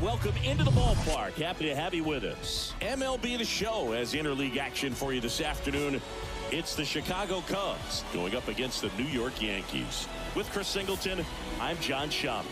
welcome into the ballpark. Happy to have you with us. MLB The Show has interleague action for you this afternoon. It's the Chicago Cubs going up against the New York Yankees. With Chris Singleton, I'm John Shopping.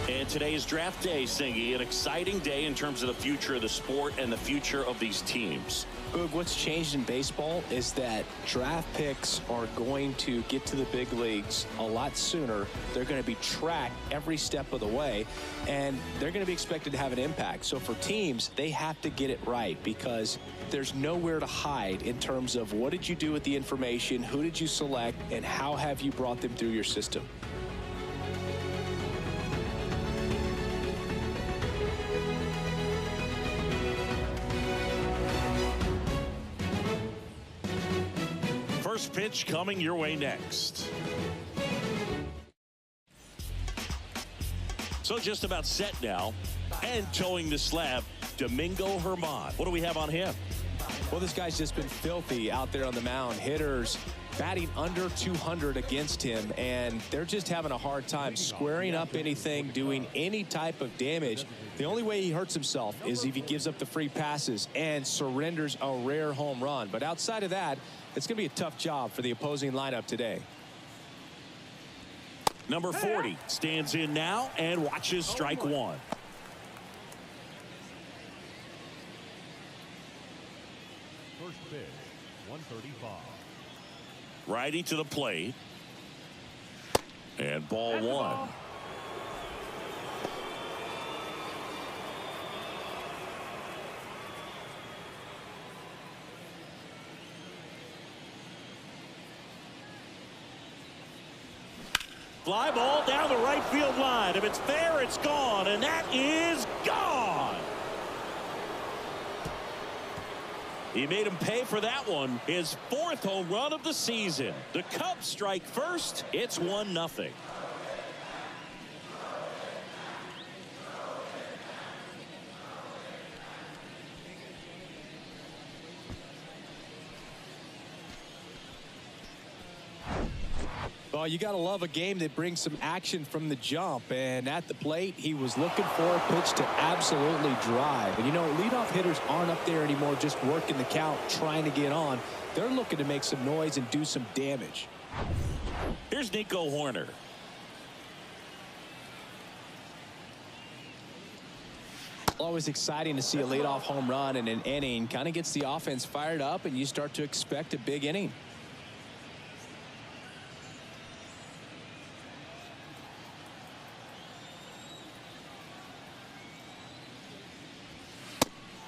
And today is draft day, Singy. An exciting day in terms of the future of the sport and the future of these teams. Boog, what's changed in baseball is that draft picks are going to get to the big leagues a lot sooner. They're going to be tracked every step of the way, and they're going to be expected to have an impact. So for teams, they have to get it right because there's nowhere to hide in terms of what did you do with the information, who did you select, and how have you brought them through your system. First pitch coming your way next. So just about set now, and towing the slab, Domingo Germán. What do we have on him? Well, this guy's just been filthy out there on the mound. Hitters batting under 200 against him, and they're just having a hard time squaring up anything, doing any type of damage. The only way he hurts himself is if he gives up the free passes and surrenders a rare home run. But outside of that, it's going to be a tough job for the opposing lineup today. Number 40 stands in now and watches strike one. First pitch, 135. Righty to the plate. And ball one. Fly ball down the right field line. If it's fair, it's gone, and that is gone. He made him pay for that one. His fourth home run of the season. The Cubs strike first. It's 1-0. Well, you got to love a game that brings some action from the jump. And at the plate, he was looking for a pitch to absolutely drive. And, you know, leadoff hitters aren't up there anymore just working the count, trying to get on. They're looking to make some noise and do some damage. Here's Nico Hoerner. Always exciting to see a leadoff home run in an inning. Kind of gets the offense fired up, and you start to expect a big inning.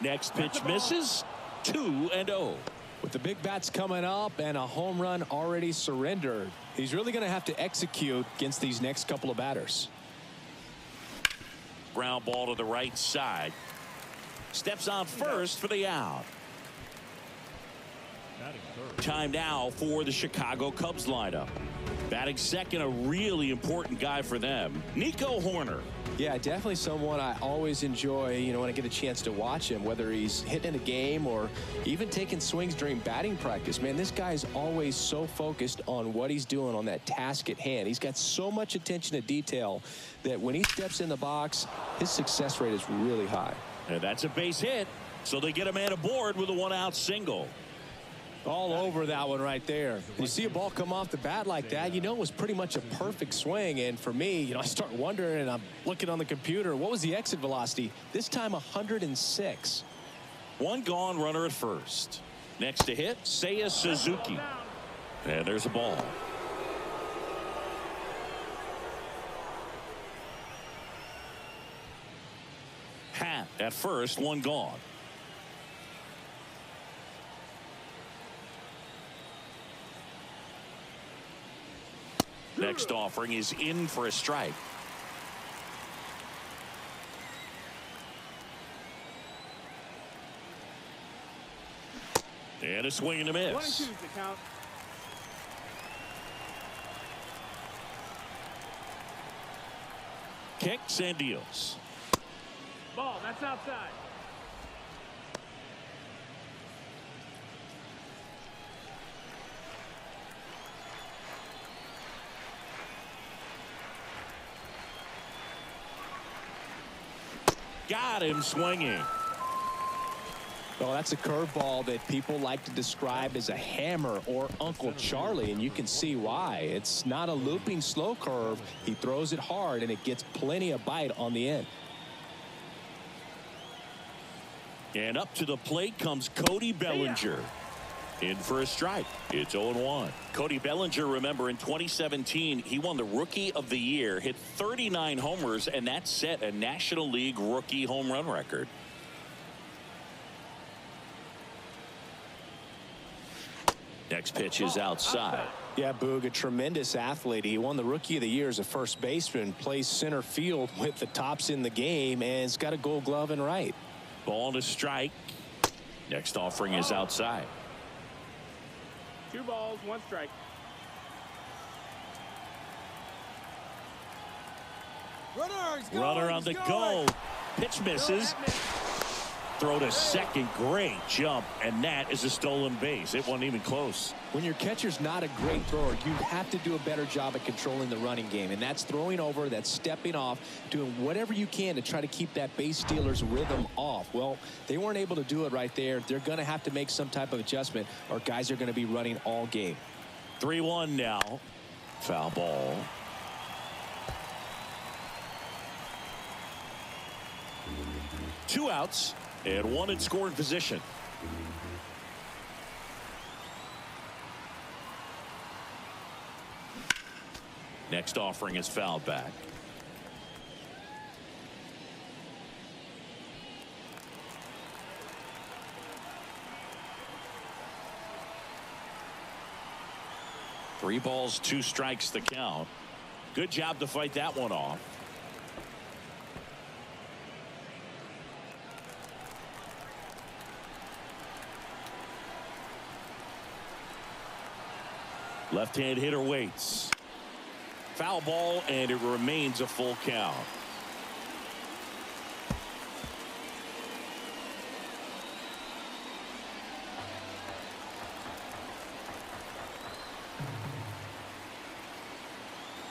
Next pitch misses. 2-0. With the big bats coming up and a home run already surrendered, he's really going to have to execute against these next couple of batters. Ground ball to the right side. Steps on first for the out. Time now for the Chicago Cubs lineup. Batting second, a really important guy for them, Nico Hoerner. Yeah, definitely someone I always enjoy, you know, when I get a chance to watch him, whether he's hitting in a game or even taking swings during batting practice. Man, this guy's always so focused on what he's doing on that task at hand. He's got so much attention to detail that when he steps in the box, his success rate is really high. And that's a base hit, so they get a man aboard with a one-out single. All over that one right there. You see a ball come off the bat like that, you know it was pretty much a perfect swing. And for me, you know, I start wondering, and I'm looking on the computer, what was the exit velocity? This time 106. One gone, runner at first. Next to hit, Seiya Suzuki. And there's a ball. Hat at first, one gone. Next offering is in for a strike. And a swing and a miss. 1-2 the count. Kicks and deals. Ball, that's outside. got him swinging. Well, that's a curveball that people like to describe as a hammer or Uncle Charlie, and you can see why. It's not a looping slow curve. He throws it hard, and it gets plenty of bite on the end. And up to the plate comes Cody Bellinger. In for a strike. It's 0-1. Cody Bellinger, remember, in 2017, he won the Rookie of the Year, hit 39 homers, and that set a National League rookie home run record. Next pitch is outside. Yeah, Boog, a tremendous athlete. He won the Rookie of the Year as a first baseman, plays center field with the tops in the game, and has got a Gold Glove in right. Ball to strike. Next offering is outside. 2 balls, 1 strike. Runner on the go. Pitch misses. Throw to second. Great jump, and that is a stolen base. It wasn't even close. When your catcher's not a great thrower, you have to do a better job at controlling the running game, and that's throwing over, that's stepping off, doing whatever you can to try to keep that base stealer's rhythm off. Well, they weren't able to do it right there. They're going to have to make some type of adjustment, or guys are going to be running all game. 3-1 now. Foul ball. Two outs and one in scoring position. Next offering is fouled back. Three balls, 2 strikes the count. Good job to fight that one off. Left-hand hitter waits. Foul ball, and it remains a full count.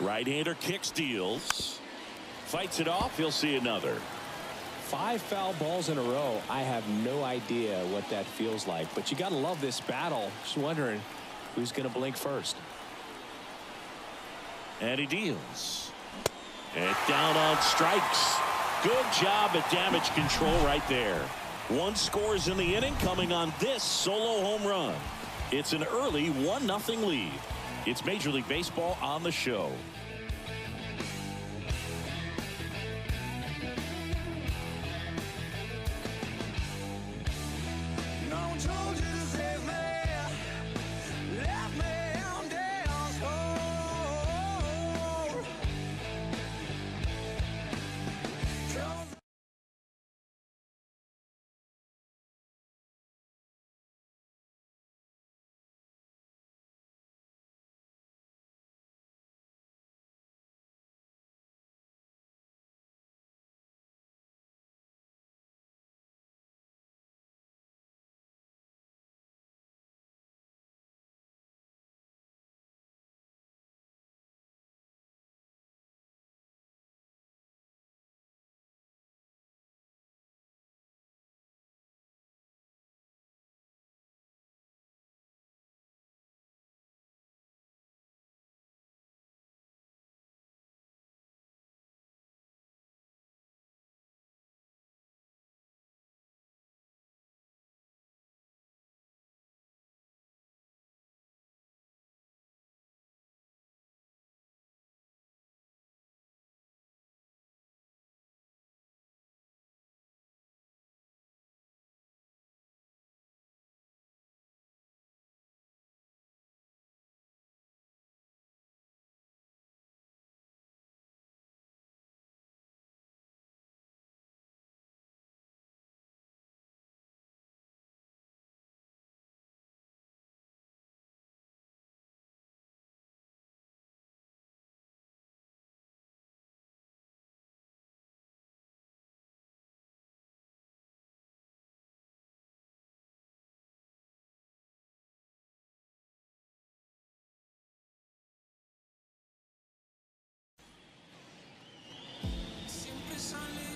Right-hander kicks, deals. Fights it off. He'll see another. 5 foul balls in a row. I have no idea what that feels like, but you got to love this battle. Just wondering who's going to blink first. And he deals. And down on strikes. Good job at damage control right there. 1 scores in the inning, coming on this solo home run. It's an early 1-0 lead. It's Major League Baseball on the show.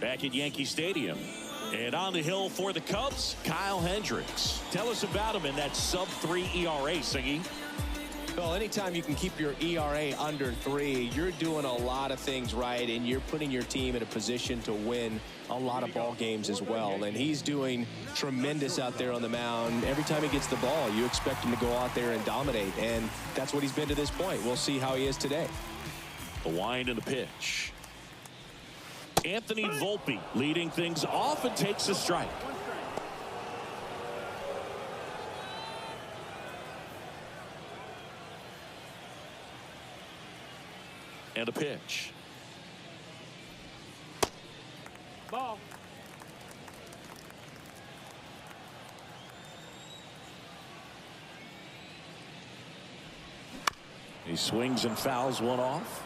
back at Yankee Stadium. And on the hill for the Cubs, Kyle Hendricks. Tell us about him in that sub-3 ERA, Siggy. Well, anytime you can keep your ERA under 3, you're doing a lot of things right, and you're putting your team in a position to win a lot of ball games as well. And he's doing tremendous out there on the mound. Every time he gets the ball, you expect him to go out there and dominate, and that's what he's been to this point. We'll see how he is today. The wind and the pitch. Anthony Volpe leading things off and takes a strike. And a pitch. Ball. He swings and fouls one off.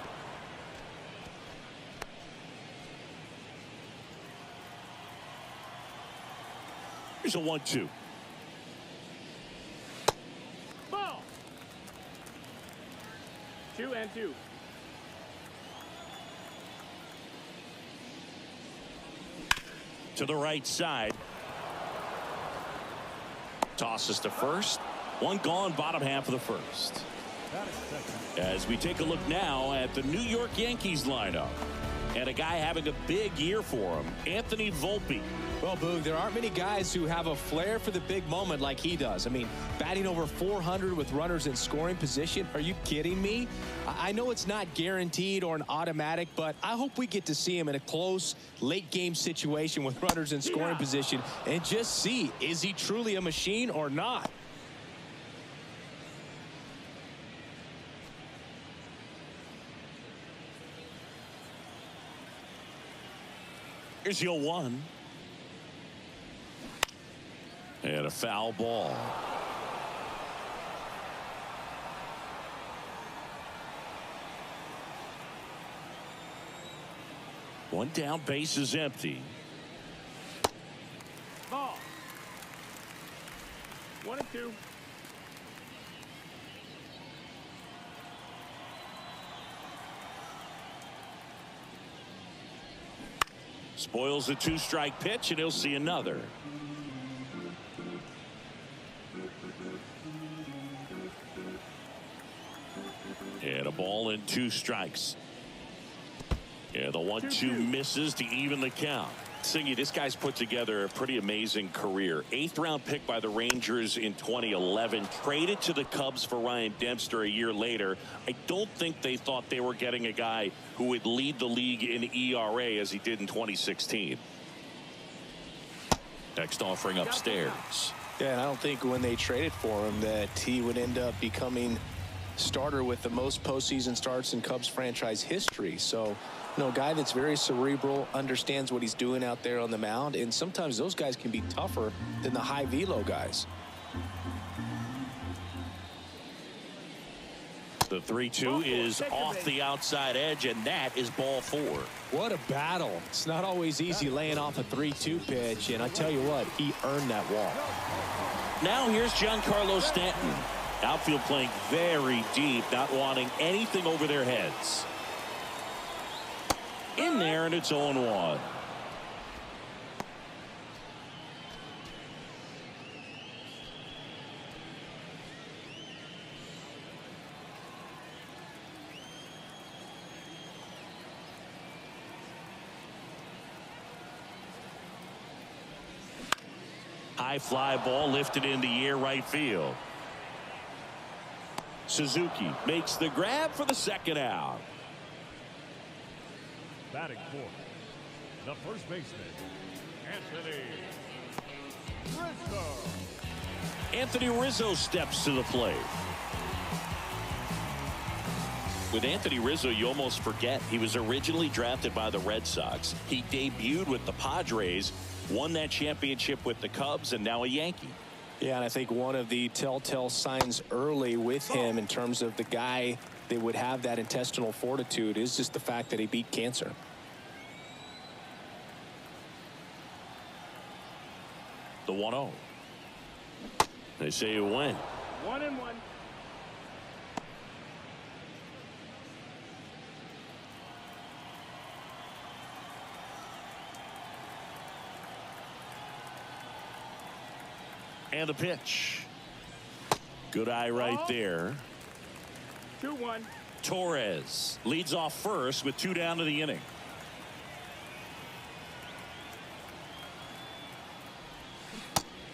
Here's a 1-2. Ball. 2-2. To the right side. Tosses to first. One gone, bottom half of the first. As we take a look now at the New York Yankees lineup. And a guy having a big year for him, Anthony Volpe. Well, Boog, there aren't many guys who have a flair for the big moment like he does. I mean, batting over 400 with runners in scoring position. Are you kidding me? I know it's not guaranteed or an automatic, but I hope we get to see him in a close late game situation with runners in scoring position and just see, is he truly a machine or not? Here's your 1. And a foul ball. One down, base is empty. Ball. 1-2. Spoils a 2-strike pitch, and he'll see another. And a ball and 2 strikes. Yeah, the 1-2 misses to even the count. Siggy, this guy's put together a pretty amazing career. 8th round pick by the Rangers in 2011. Traded to the Cubs for Ryan Dempster a year later. I don't think they thought they were getting a guy who would lead the league in ERA as he did in 2016. Next offering upstairs. Yeah, and I don't think when they traded for him that he would end up becoming starter with the most postseason starts in Cubs franchise history. So, you know, a guy that's very cerebral, understands what he's doing out there on the mound, and sometimes those guys can be tougher than the high velo guys. The 3-2 is off the outside edge, and that is ball 4. What a battle. It's not always easy laying off a 3-2 pitch, and I tell you what, he earned that walk. Now here's Giancarlo Stanton. Outfield playing very deep, not wanting anything over their heads. In there, and it's 0-1. High fly ball lifted in the air right field. Suzuki makes the grab for the second out. Batting fourth, the first baseman, Anthony Rizzo. Anthony Rizzo steps to the plate. With Anthony Rizzo, you almost forget he was originally drafted by the Red Sox. He debuted with the Padres, won that championship with the Cubs, and now a Yankee. Yeah, and I think one of the telltale signs early with him in terms of the guy that would have that intestinal fortitude is just the fact that he beat cancer. The 1-0. They say you win. 1-1. And the pitch. Good eye right there. 2-1. Torres leads off first with 2 down to the inning.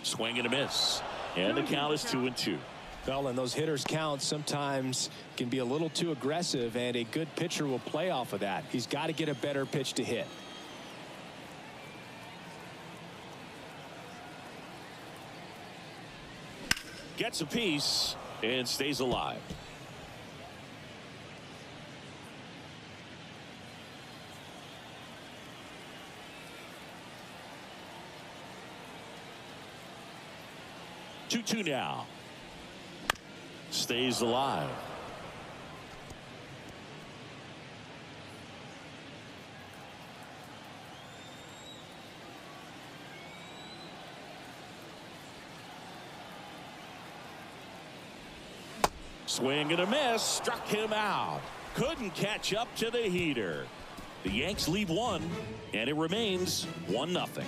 Swing and a miss. And the count is 2-2. Well, and those hitters' counts sometimes can be a little too aggressive, and a good pitcher will play off of that. He's got to get a better pitch to hit. Gets a piece and stays alive. Two now. Stays alive. Swing and a miss. Struck him out. Couldn't catch up to the heater. The Yanks lead 1, and it remains 1-0.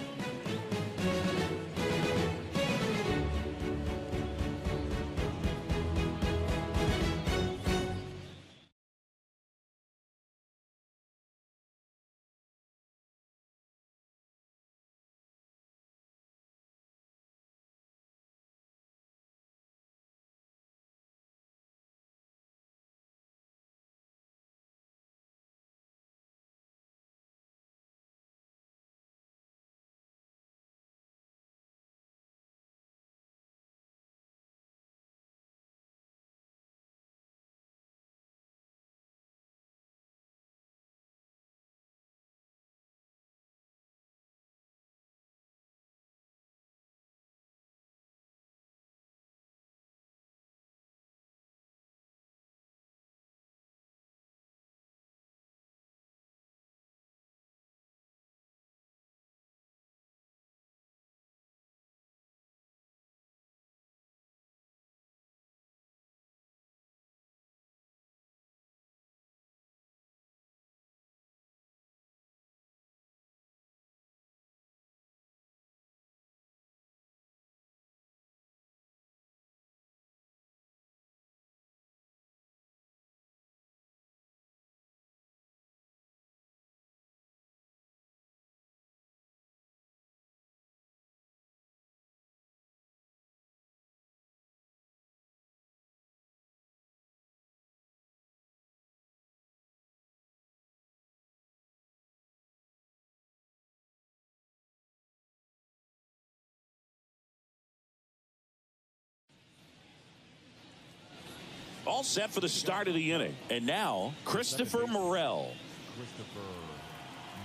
All set for the start of the inning. And now, Christopher Morel. Christopher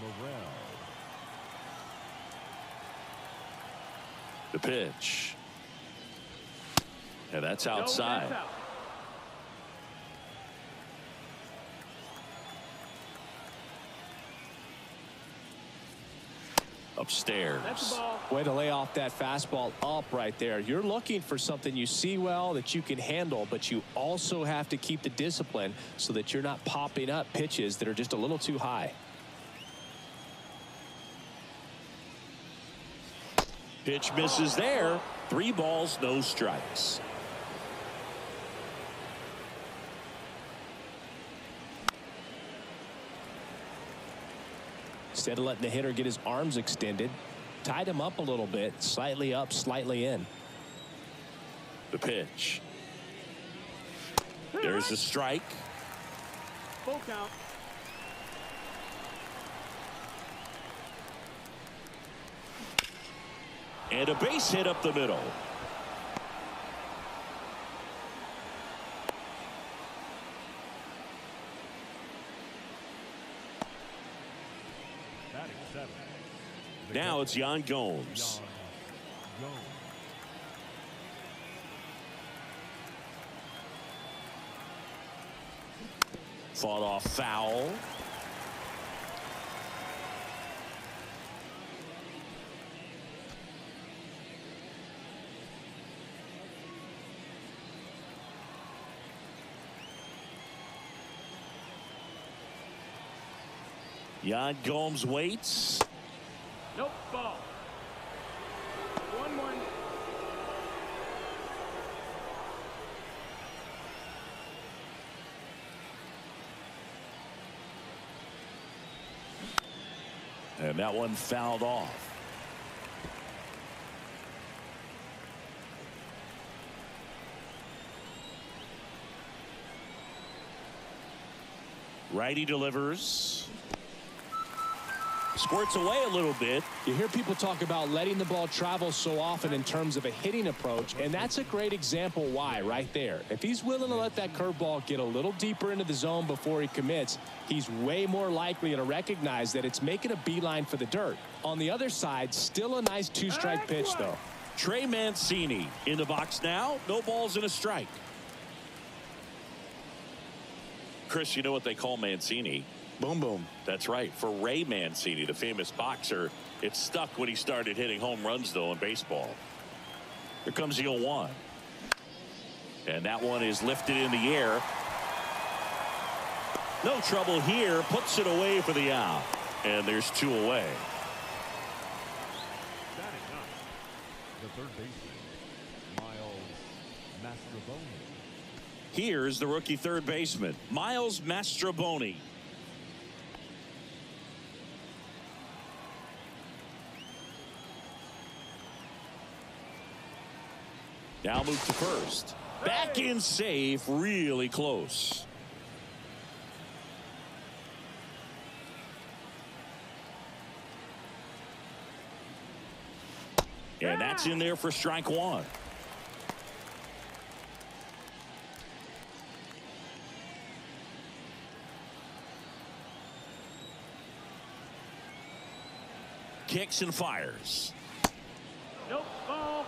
Morel. The pitch. And that's outside. No, that's out. Upstairs. That's the ball. Way to lay off that fastball up right there. You're looking for something you see well that you can handle, but you also have to keep the discipline so that you're not popping up pitches that are just a little too high. Pitch misses there. 3 balls, no strikes. Instead of letting the hitter get his arms extended, tied him up a little bit, slightly up, slightly in. The pitch. There's the strike. Full count. And a base hit up the middle. Batting 7. Now it's Yan Gomes. Fought off foul. Yan Gomes waits. Nope, ball. 1-1. And that one fouled off. Righty delivers. Squirts away a little bit. You hear people talk about letting the ball travel so often in terms of a hitting approach, and that's a great example why right there. If he's willing to let that curveball get a little deeper into the zone before he commits, he's way more likely to recognize that it's making a beeline for the dirt. On the other side, still a nice two-strike pitch, though. Trey Mancini in the box now. No balls and a strike. Chris, you know what they call Mancini? Boom, boom. That's right. For Ray Mancini, the famous boxer, it stuck when he started hitting home runs, though, in baseball. Here comes the 0-1. And that one is lifted in the air. No trouble here. Puts it away for the out. And there's 2 away. Batting up, the third baseman, Miles Mastrobuoni. Here's the rookie third baseman, Miles Mastrobuoni. Now move to first. Back in safe, really close. And that's in there for strike 1. Kicks and fires. Nope. Ball.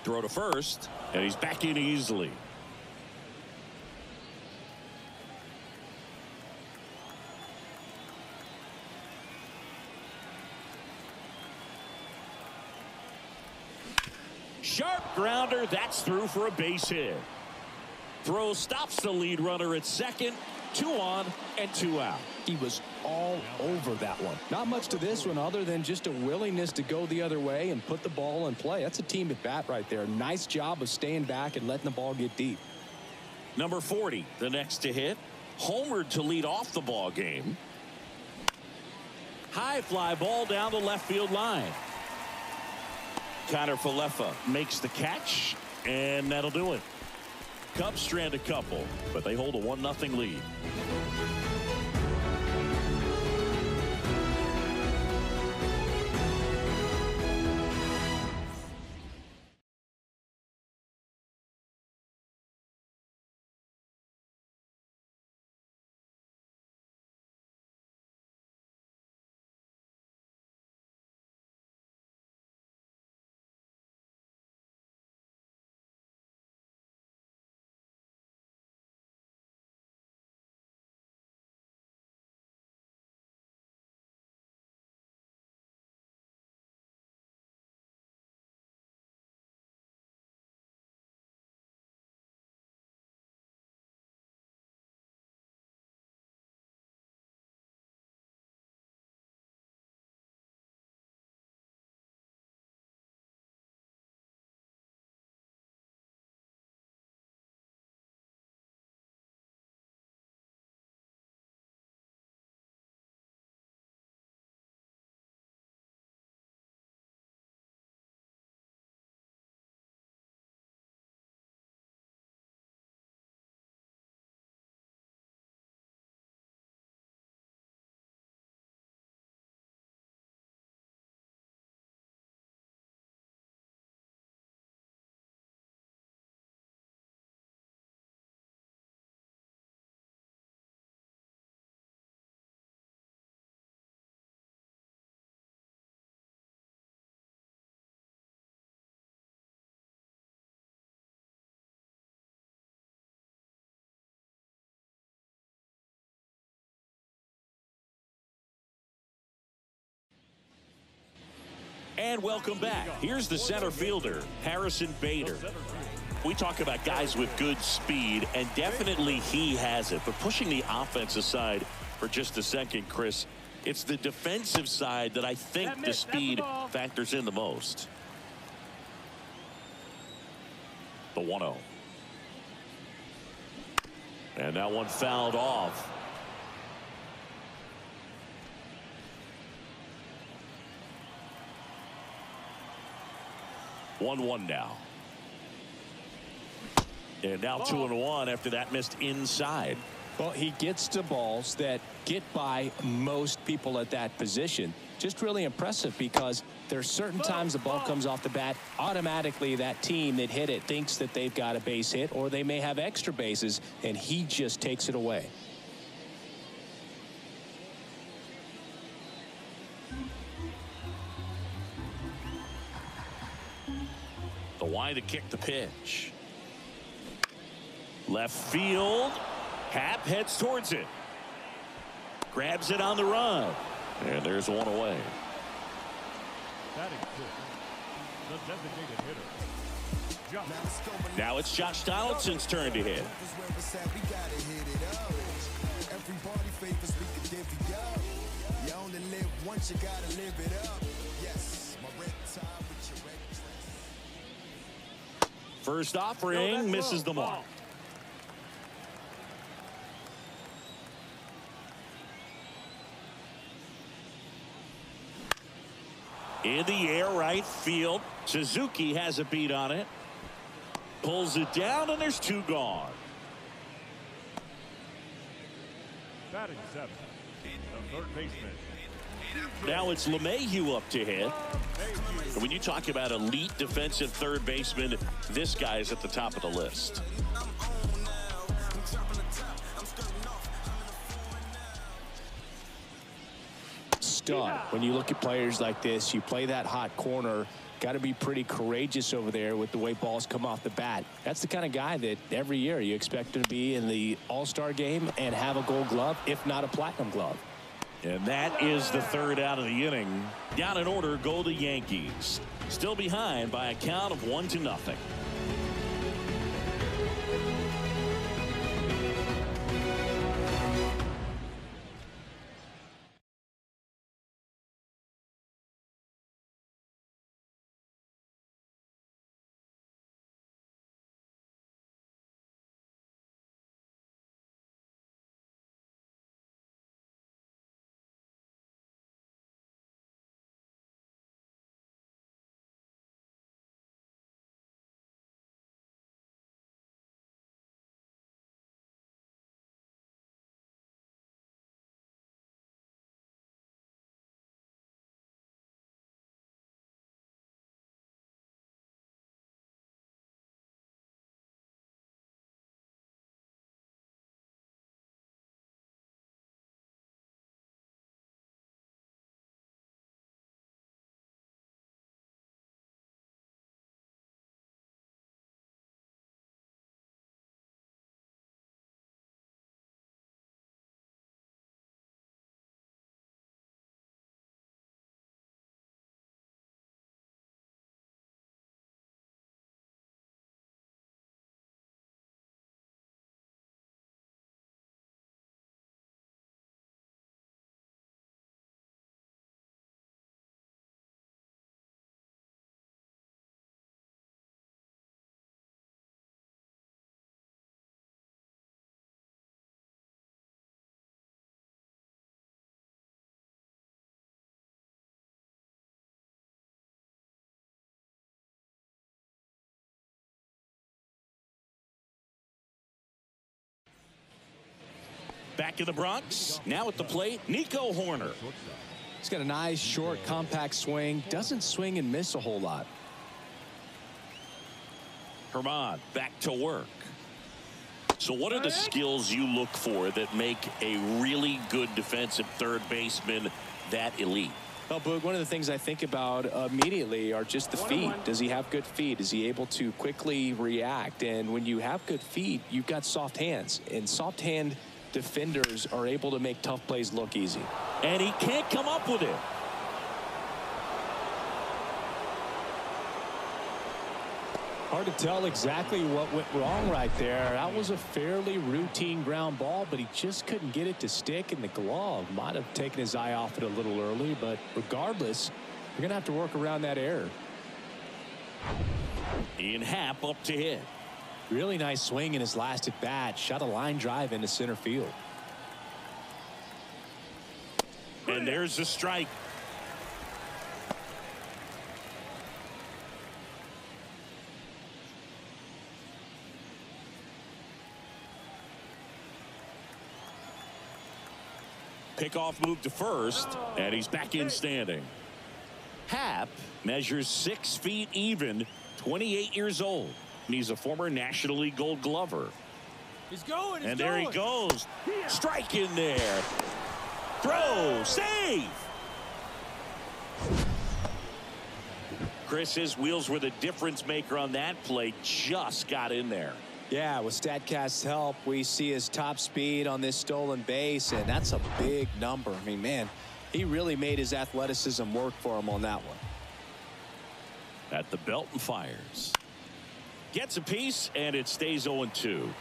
Throw to first, and he's back in easily. Sharp grounder. That's through for a base hit. Throw stops the lead runner at second. 2 on and 2 out. He was all over that one. Not much to this one other than just a willingness to go the other way and put the ball in play. That's a team at bat right there. Nice job of staying back and letting the ball get deep. Number 40, the next to hit. Homered to lead off the ball game. High fly ball down the left field line. Connor Falefa makes the catch, and that'll do it. Cubs strand a couple, but they hold a 1-0 lead. And welcome back. Here's the center fielder, Harrison Bader. We talk about guys with good speed, and definitely he has it. But pushing the offense aside for just a second, Chris, it's the defensive side that I think the speed factors in the most. The 1-0. And that one fouled off. One now. And now 2-1 after that missed inside. Well, he gets to balls that get by most people at that position. Just really impressive because there's certain times the ball comes off the bat, automatically that team that hit it thinks that they've got a base hit or they may have extra bases, and he just takes it away. The wide to kick the pitch. Left field. Happ heads towards it. Grabs it on the run. And there's one away. Batting fifth, the designated hitter. Now it's Josh Donaldson's turn to hit. First offering misses the mark. In the air, right field. Suzuki has a beat on it. Pulls it down, and there's two gone. Batting seventh, the third baseman. Now it's LeMahieu up to hit. And when you talk about elite defensive third baseman, this guy is at the top of the list. Stud. When you look at players like this, you play that hot corner, got to be pretty courageous over there with the way balls come off the bat. That's the kind of guy that every year you expect him to be in the All-Star game and have a Gold Glove, if not a Platinum Glove. And that is the third out of the inning. Down in order go the Yankees. Still behind by a count of 1-0. Back in the Bronx. Now at the plate, Nico Horner. He's got a nice, short, compact swing. Doesn't swing and miss a whole lot. Herman back to work. So what are the skills you look for that make a really good defensive third baseman that elite? Well, Boog, one of the things I think about immediately are just the feet. Does he have good feet? Is he able to quickly react? And when you have good feet, you've got soft hands. And soft hand defenders are able to make tough plays look easy. And he can't come up with it. Hard to tell exactly what went wrong right there. That was a fairly routine ground ball, but he just couldn't get it to stick in the glove. Might have taken his eye off it a little early, but regardless, you're going to have to work around that error. Ian Happ up to hit. Really nice swing in his last at bat. Shot a line drive into center field. And there's a strike. Pickoff move to first, and he's back in standing. Happ measures 6 feet even, 28 years old. And he's a former National League Gold Glover. He's going. And there he goes. Strike in there. Throw. Save. Chris, his wheels were the difference maker on that play. Just got in there. Yeah, with StatCast's help, we see his top speed on this stolen base, and that's a big number. I mean, man, he really made his athleticism work for him on that one. At the belt and fires. Gets a piece, and it stays 0-2. You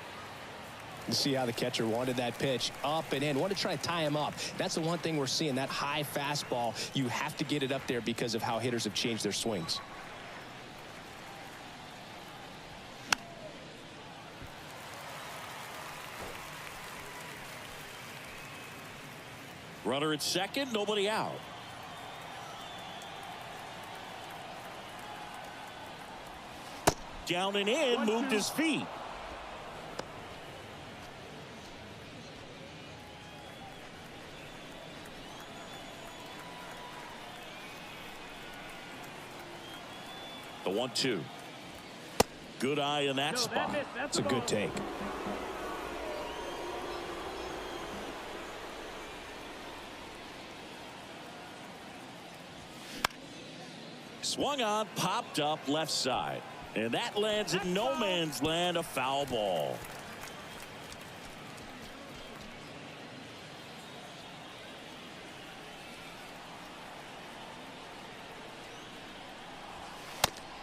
see how the catcher wanted that pitch up and in. Wanted to try to tie him up. That's the one thing we're seeing, that high fastball. You have to get it up there because of how hitters have changed their swings. Runner at second, nobody out. Down and in, moved his feet. The 1-2. Good eye in that spot. That's a good take. Swung on, popped up left side. And that lands in no man's land, a foul ball.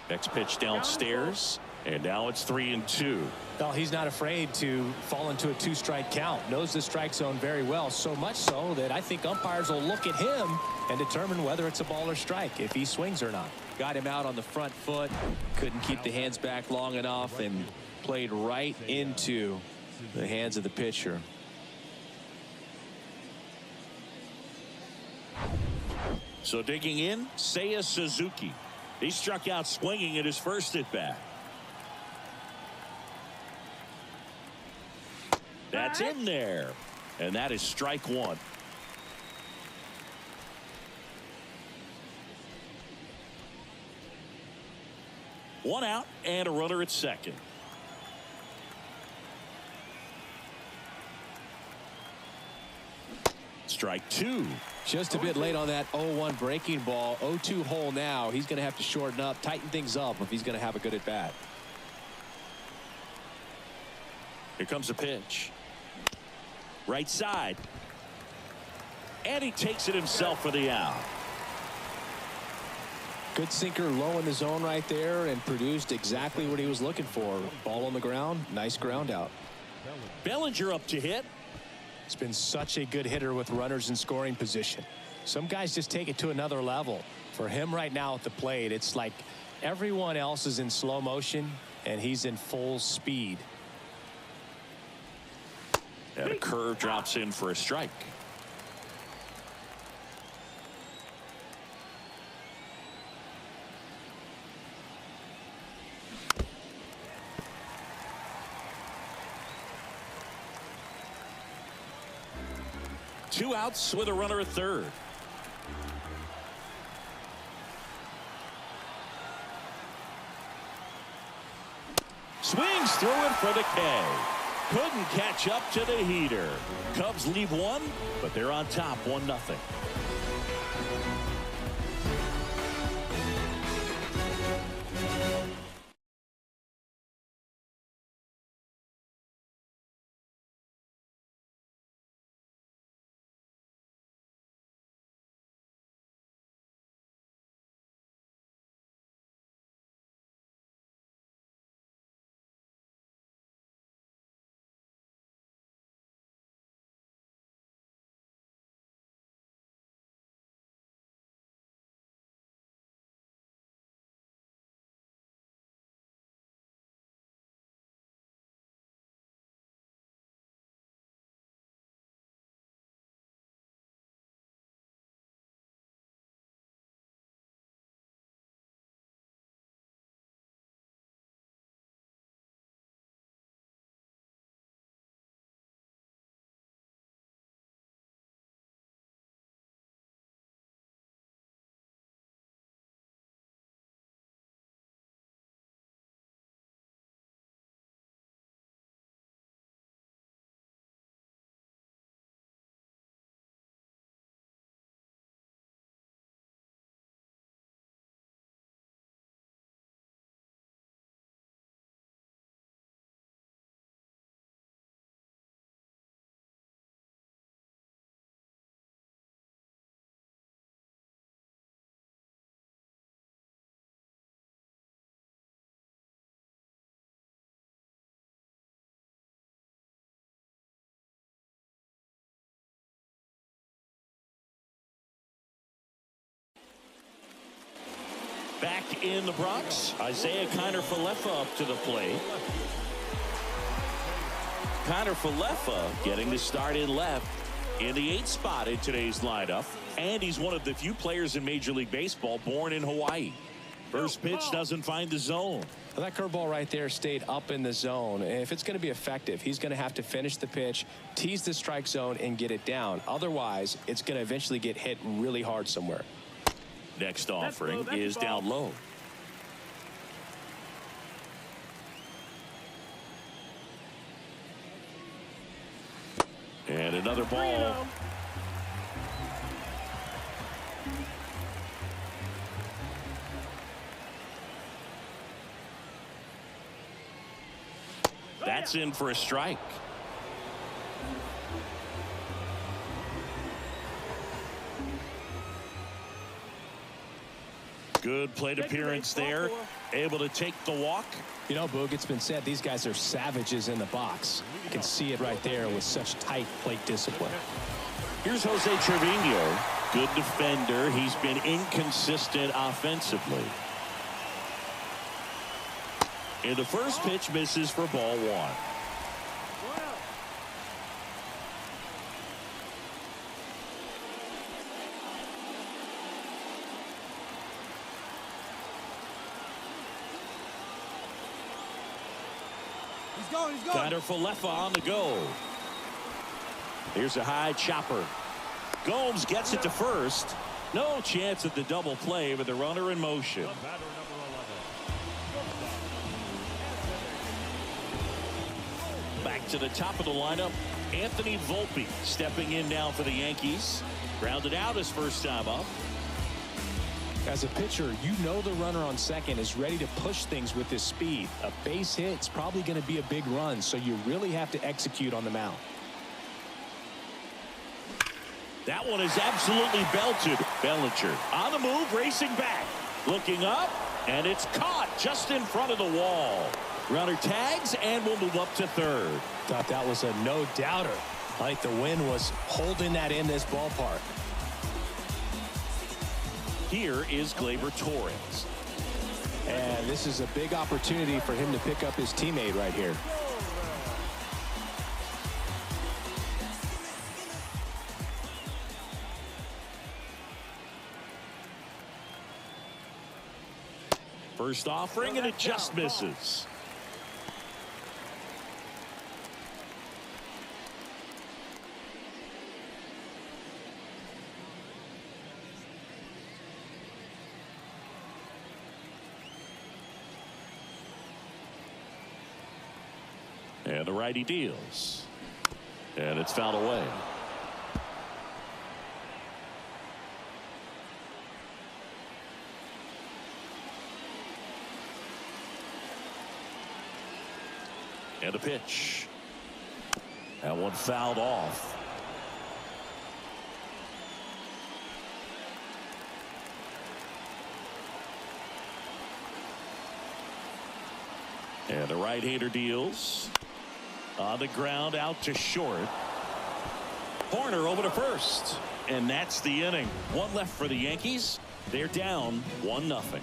Next pitch downstairs, and now it's 3-2. Well, he's not afraid to fall into a 2-strike count. Knows the strike zone very well, so much so that I think umpires will look at him and determine whether it's a ball or strike, if he swings or not. Got him out on the front foot, couldn't keep the hands back long enough, and played right into the hands of the pitcher. So digging in, Seiya Suzuki. He struck out swinging at his first at bat. That's in there, and that is strike one. One out and a runner at second. Strike two. Just a bit late on that 0-1 breaking ball. 0-2 hole now. He's going to have to shorten up, tighten things up if he's going to have a good at bat. Here comes a pitch. Right side. And he takes it himself for the out. Good sinker low in the zone right there and produced exactly what he was looking for. Ball on the ground. Nice ground out. Bellinger up to hit. He's been such a good hitter with runners in scoring position. Some guys just take it to another level. For him right now at the plate, it's like everyone else is in slow motion and he's in full speed. And a curve drops in for a strike. Two outs with a runner at third. Swings through it for the K. Couldn't catch up to the heater. Cubs leave one, but they're on top 1-0. in the Bronx. Isaiah Kiner-Falefa up to the plate. Kiner-Falefa getting the start in left in the 8th spot in today's lineup. And he's one of the few players in Major League Baseball born in Hawaii. First pitch doesn't find the zone. Well, that curveball right there stayed up in the zone. And if it's going to be effective, he's going to have to finish the pitch, tease the strike zone, and get it down. Otherwise, it's going to eventually get hit really hard somewhere. Next offering is down low. And another ball. That's in for a strike. Good plate appearance there. Able to take the walk. You know, Boog, it's been said these guys are savages in the box. You can see it right there with such tight plate discipline. Here's Jose Trevino. Good defender. He's been inconsistent offensively. And the first pitch misses for ball 1. Kiner-Falefa on the go. Here's a high chopper. Gomes gets it to first. No chance at the double play with the runner in motion. Back to the top of the lineup, Anthony Volpe stepping in now for the Yankees. Grounded out his first time up. As a pitcher, you know the runner on second is ready to push things with his speed. A base hit's probably going to be a big run, so you really have to execute on the mound. That one is absolutely belted. Bellinger on the move, racing back. Looking up, and it's caught just in front of the wall. Runner tags and will move up to third. Thought that was a no-doubter. Like the wind was holding that in this ballpark. Here is Gleyber Torres. And this is a big opportunity for him to pick up his teammate right here. First offering, and it just misses. And the righty deals. And it's fouled away. And a pitch. That one fouled off. And the right-hander deals. On the ground, out to short. Horner over to first. And that's the inning. One left for the Yankees. They're down 1-0.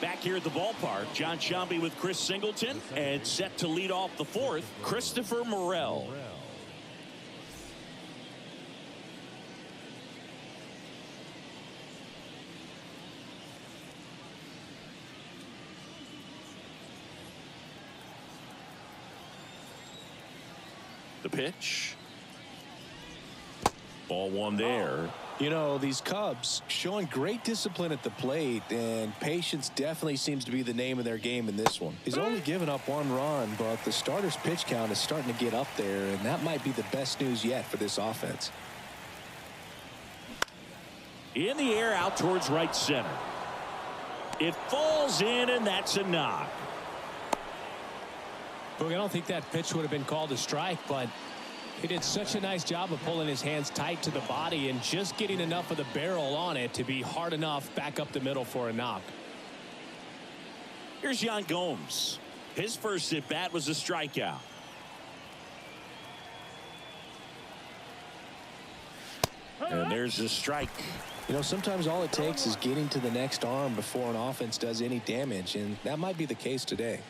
Back here at the ballpark, John Sciambi with Chris Singleton, and set to lead off the fourth, Christopher Morel. The pitch. Ball one there. You know, these Cubs showing great discipline at the plate, and patience definitely seems to be the name of their game in this one. He's only given up 1 run, but the starter's pitch count is starting to get up there, and that might be the best news yet for this offense. In the air out towards right center. It falls in, and that's a knock. Boog, I don't think that pitch would have been called a strike, but he did such a nice job of pulling his hands tight to the body and just getting enough of the barrel on it to be hard enough back up the middle for a knock. Here's Yan Gomes. His first at bat was a strikeout. And there's a strike. You know, sometimes all it takes is getting to the next arm before an offense does any damage, and that might be the case today.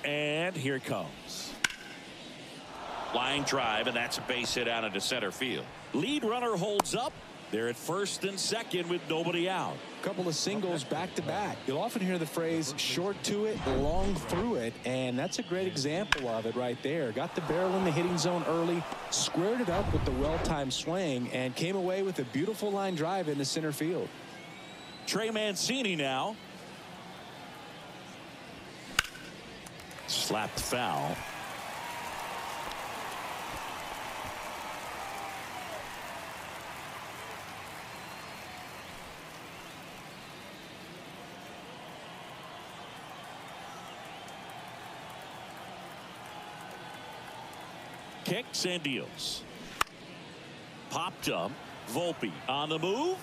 And here it comes. Line drive, and that's a base hit out into center field. Lead runner holds up. They're at first and second with nobody out. A couple of singles back to back. You'll often hear the phrase short to it, long through it, and that's a great example of it right there. Got the barrel in the hitting zone early, squared it up with the well-timed swing, and came away with a beautiful line drive into center field. Trey Mancini now. Slapped foul. Kicks and deals. Popped up. Volpe on the move.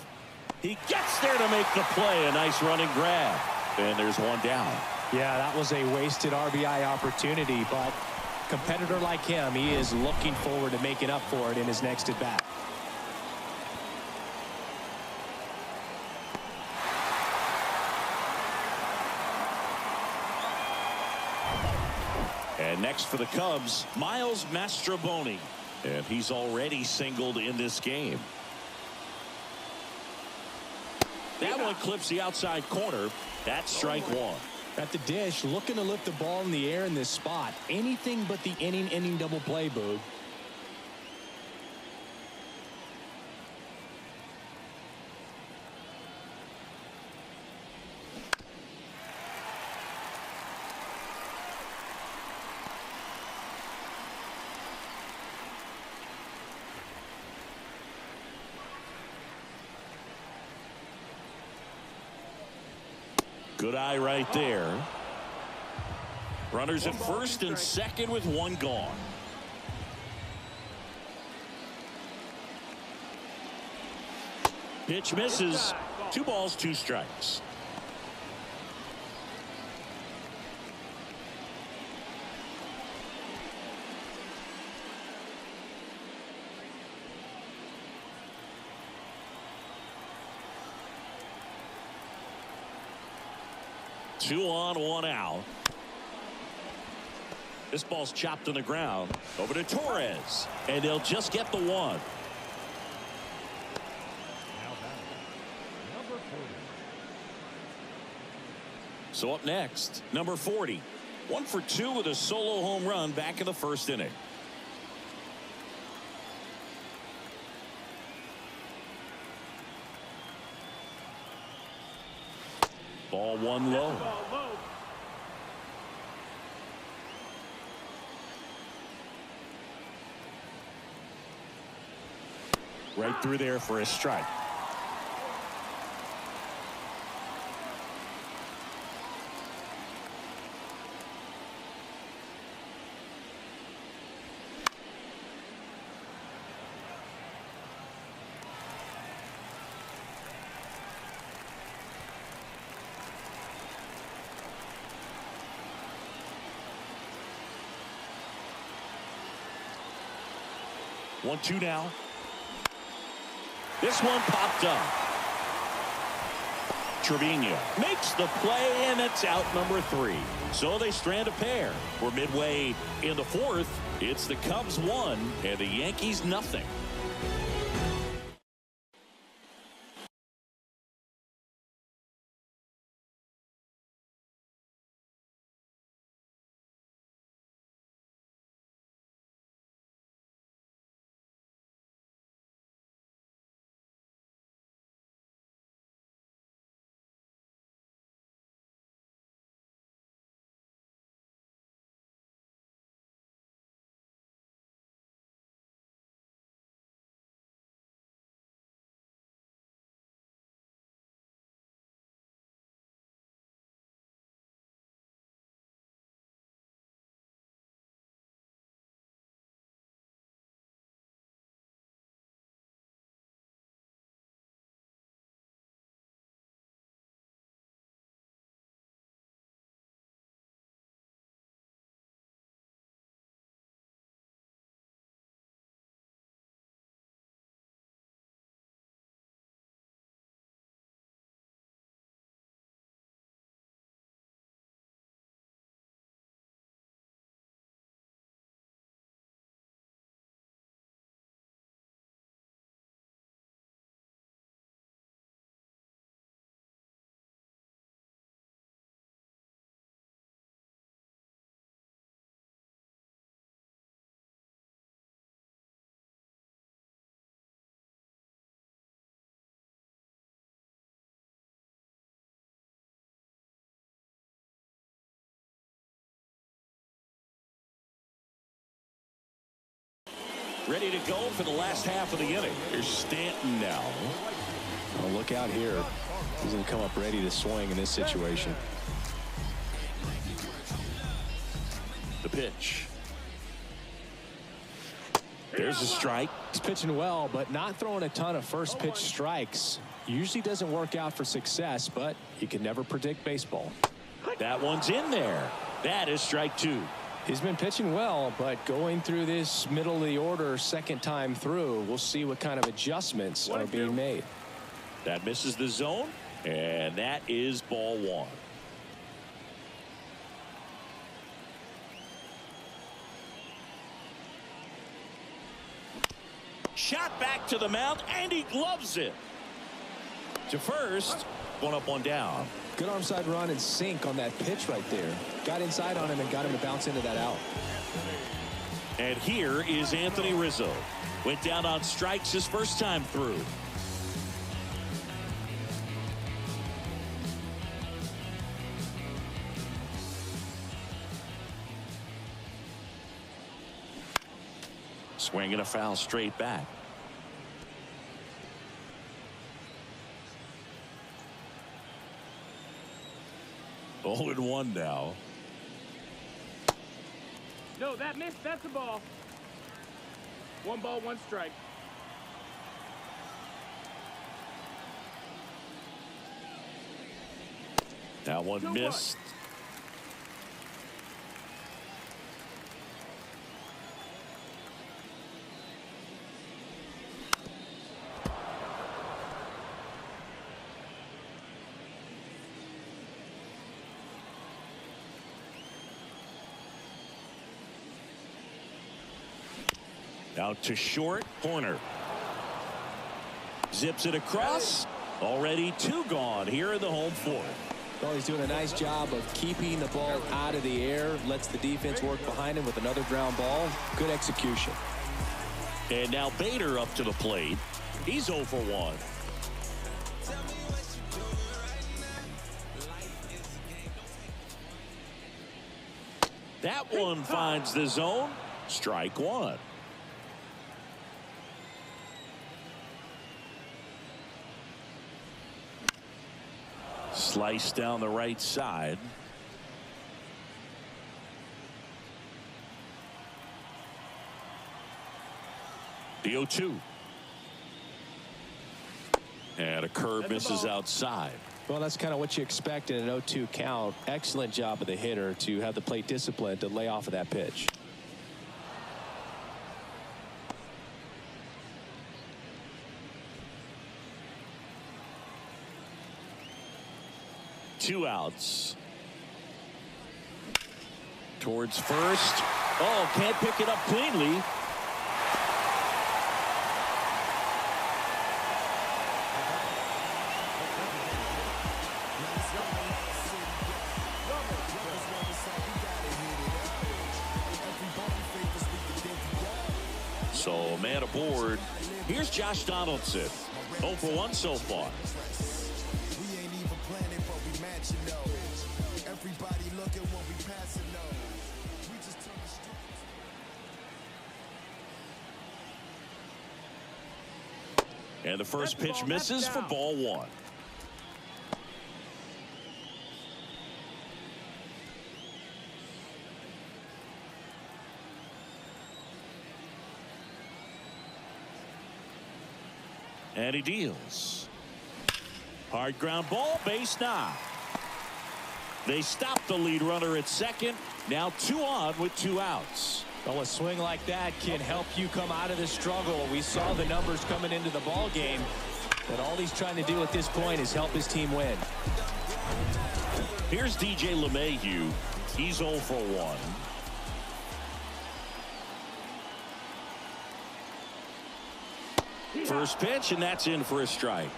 He gets there to make the play. A nice running grab. And there's one down. Yeah, that was a wasted RBI opportunity, but competitor like him, he is looking forward to making up for it in his next at bat. And next for the Cubs, Miles Mastrobuoni. And he's already singled in this game. That one clips the outside corner. That's strike one. At the dish, looking to lift the ball in the air in this spot. Anything but the inning double play, Boog. Good eye right there. Runners at first and second with one gone. Pitch misses. 2 balls, 2 strikes. Two on, 1 out. This ball's chopped on the ground. Over to Torres. And they'll just get the one. Now batting, number 40. So up next, number 40. 1 for 2 with a solo home run back in the first inning. Ball 1 low. Right through there for a strike. 1-2 now. This one popped up. Trevino makes the play, and it's out number 3. So they strand a pair. We're midway in the 4th. It's the Cubs 1 and the Yankees nothing. Ready to go for the last half of the inning. Here's Stanton now. Well, look out here. He's going to come up ready to swing in this situation. The pitch. There's a strike. He's pitching well, but not throwing a ton of first pitch strikes. Usually doesn't work out for success, but you can never predict baseball. That one's in there. That is strike 2. He's been pitching well, but going through this middle of the order second time through, we'll see what kind of adjustments are being made. That misses the zone, and that is ball 1. Shot back to the mound, and he gloves it. To first, 1 up, 1 down. Good arm side run and sink on that pitch right there. Got inside on him and got him to bounce into that out. And here is Anthony Rizzo. Went down on strikes his first time through. Swinging a foul straight back. Oh, and 1 now. No, that missed. That's a ball. 1 ball, 1 strike. That one missed. Out to short corner. Zips it across. Already 2 gone here in the home 4th. Well, he's doing a nice job of keeping the ball out of the air. Lets the defense work behind him with another ground ball. Good execution. And now Bader up to the plate. He's 0 for 1. That one finds the zone. Strike 1. Slice down the right side. The 0-2. And a curve misses outside. Well, that's kind of what you expect in an 0-2 count. Excellent job of the hitter to have the plate discipline to lay off of that pitch. 2 outs. Towards first. Oh, can't pick it up cleanly. So, man aboard. Here's Josh Donaldson. 0 for 1 so far. We ain't even planning, but we matching though. Everybody looking when we passing though. We just turn the streets. And the first pitch misses for ball 1. And he deals. Hard ground ball, base knock. They stop the lead runner at second. Now 2 on with 2 outs. Well, a swing like that can help you come out of the struggle. We saw the numbers coming into the ball game, but all he's trying to do at this point is help his team win. Here's DJ LeMahieu. He's 0 for 1. First pitch, and that's in for a strike.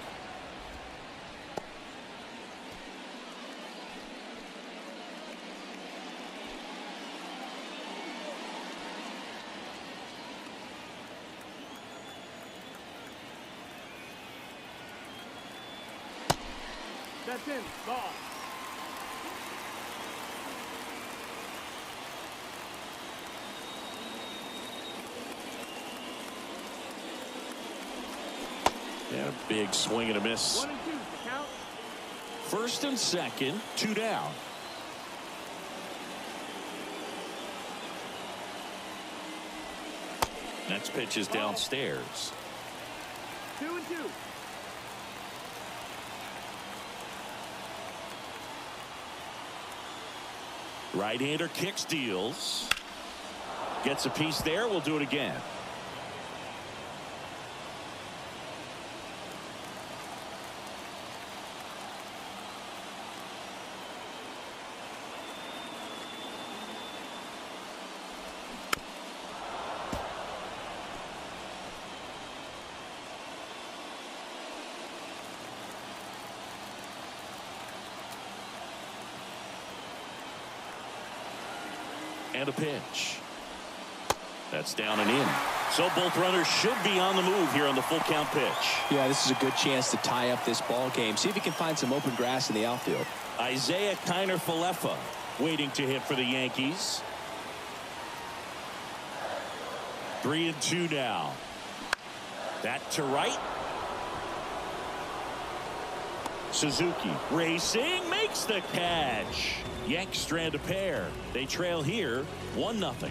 That's in. Ball. And a big swing and a miss. 1 and 2. Count. First and second, 2 down. Next pitch is downstairs. 2 and 2. Right-hander kicks, deals. Gets a piece there. We'll do it again. And a pitch. That's down and in. So both runners should be on the move here on the full count pitch. Yeah, this is a good chance to tie up this ball game. See if he can find some open grass in the outfield. Isaiah Kiner-Falefa waiting to hit for the Yankees. 3 and 2 now. That to right. Suzuki racing, makes the catch. Yanks strand a pair. They trail here 1-0.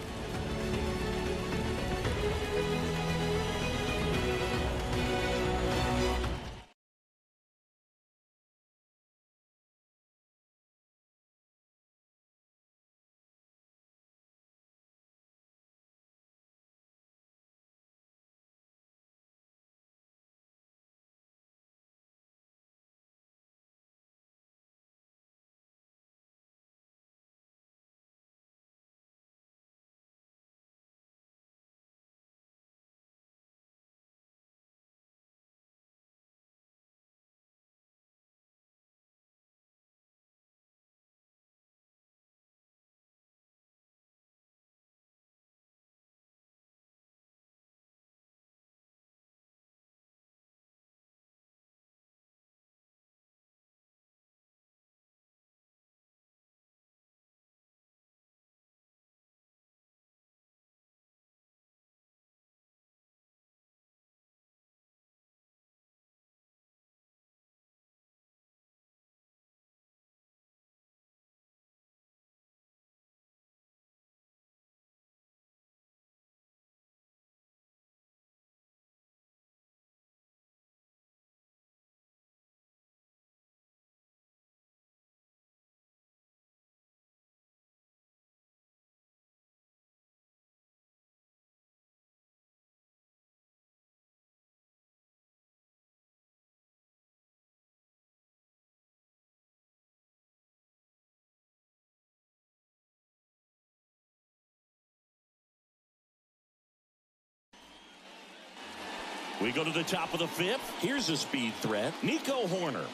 We go to the top of the fifth. Here's a speed threat, Nico Horner.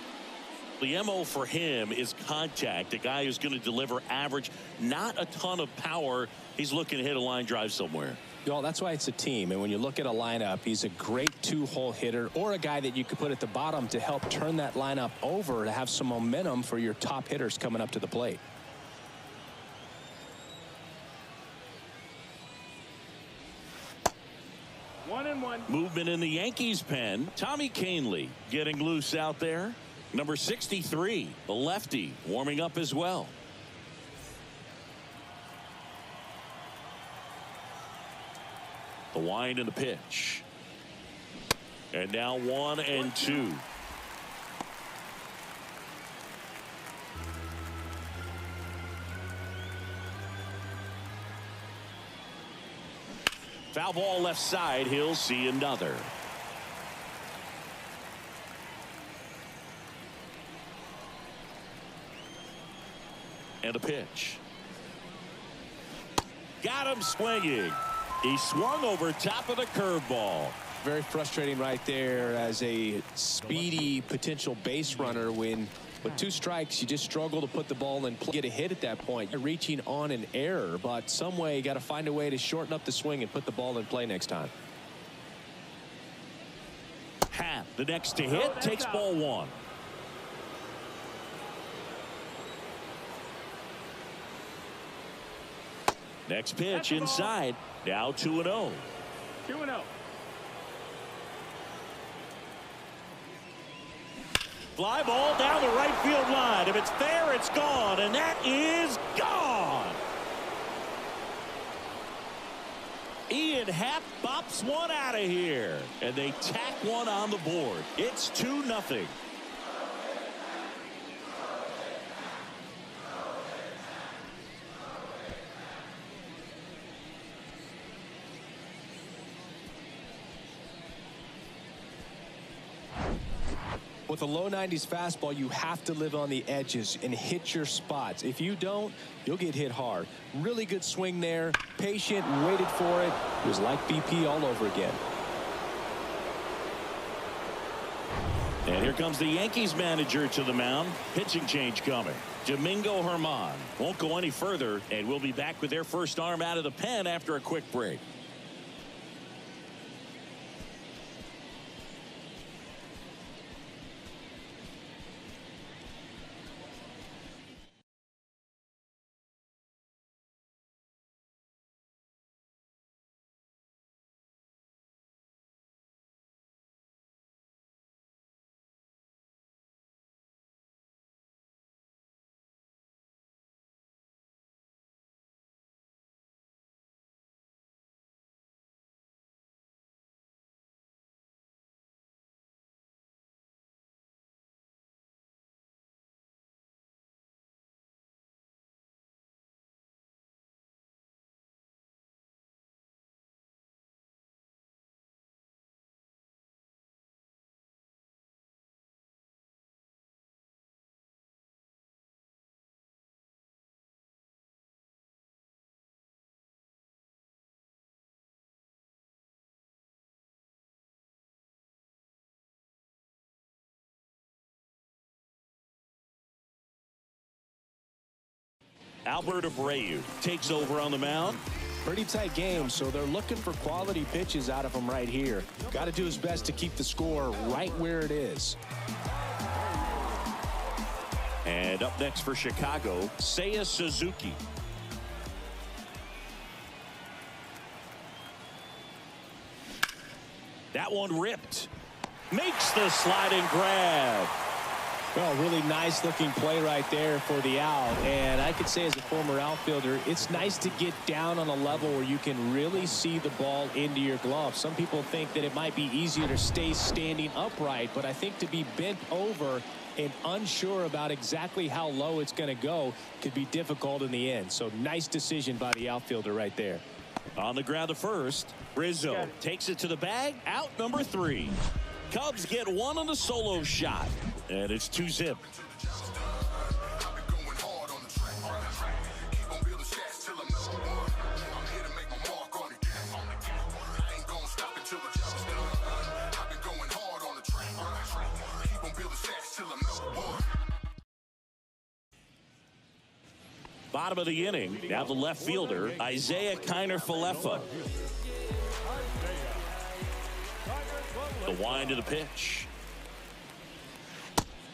The MO for him is contact. A guy who's going to deliver average, not a ton of power. He's looking to hit a line drive somewhere. Well, that's why it's a team. And when you look at a lineup, he's a great two-hole hitter or a guy that you could put at the bottom to help turn that lineup over to have some momentum for your top hitters coming up to the plate. One and one. Movement in the Yankees pen. Tommy Kahnle getting loose out there. Number 63, the lefty, warming up as well. The wind and the pitch. And now 1-2. Foul ball left side. He'll see another. And a pitch. Got him swinging. He swung over top of the curveball. Very frustrating right there as a speedy potential base runner when with 2 strikes you just struggle to put the ball in play. Get a hit at that point. You're reaching on an error, but some way you got to find a way to shorten up the swing and put the ball in play next time. Happ, the next to hit, takes ball 1. Next pitch inside. Now 2-0. 2-0. Fly ball down the right field line. If it's there, it's gone, and that is gone. Ian Happ bops one out of here, and they tack one on the board. It's 2-0. With a low 90s fastball, you have to live on the edges and hit your spots. If you don't, you'll get hit hard. Really good swing there. Patient, waited for it. It was like BP all over again. And here comes the Yankees manager to the mound. Pitching change coming. Domingo Germán won't go any further, and we'll be back with their first arm out of the pen after a quick break. Albert Abreu takes over on the mound. Pretty tight game, so they're looking for quality pitches out of him right here. Got to do his best to keep the score right where it is. And up next for Chicago, Seiya Suzuki. That one ripped. Makes the sliding grab. Well, really nice looking play right there for the out. And I could say as a former outfielder, it's nice to get down on a level where you can really see the ball into your glove. Some people think that it might be easier to stay standing upright, but I think to be bent over and unsure about exactly how low it's going to go could be difficult in the end. So nice decision by the outfielder right there. On the ground to first, Rizzo takes it to the bag. Out number 3. Cubs get one on the solo shot, and it's 2-zip. Bottom of the inning. Now the left fielder, Isaiah Kiner-Falefa. The wind of the pitch.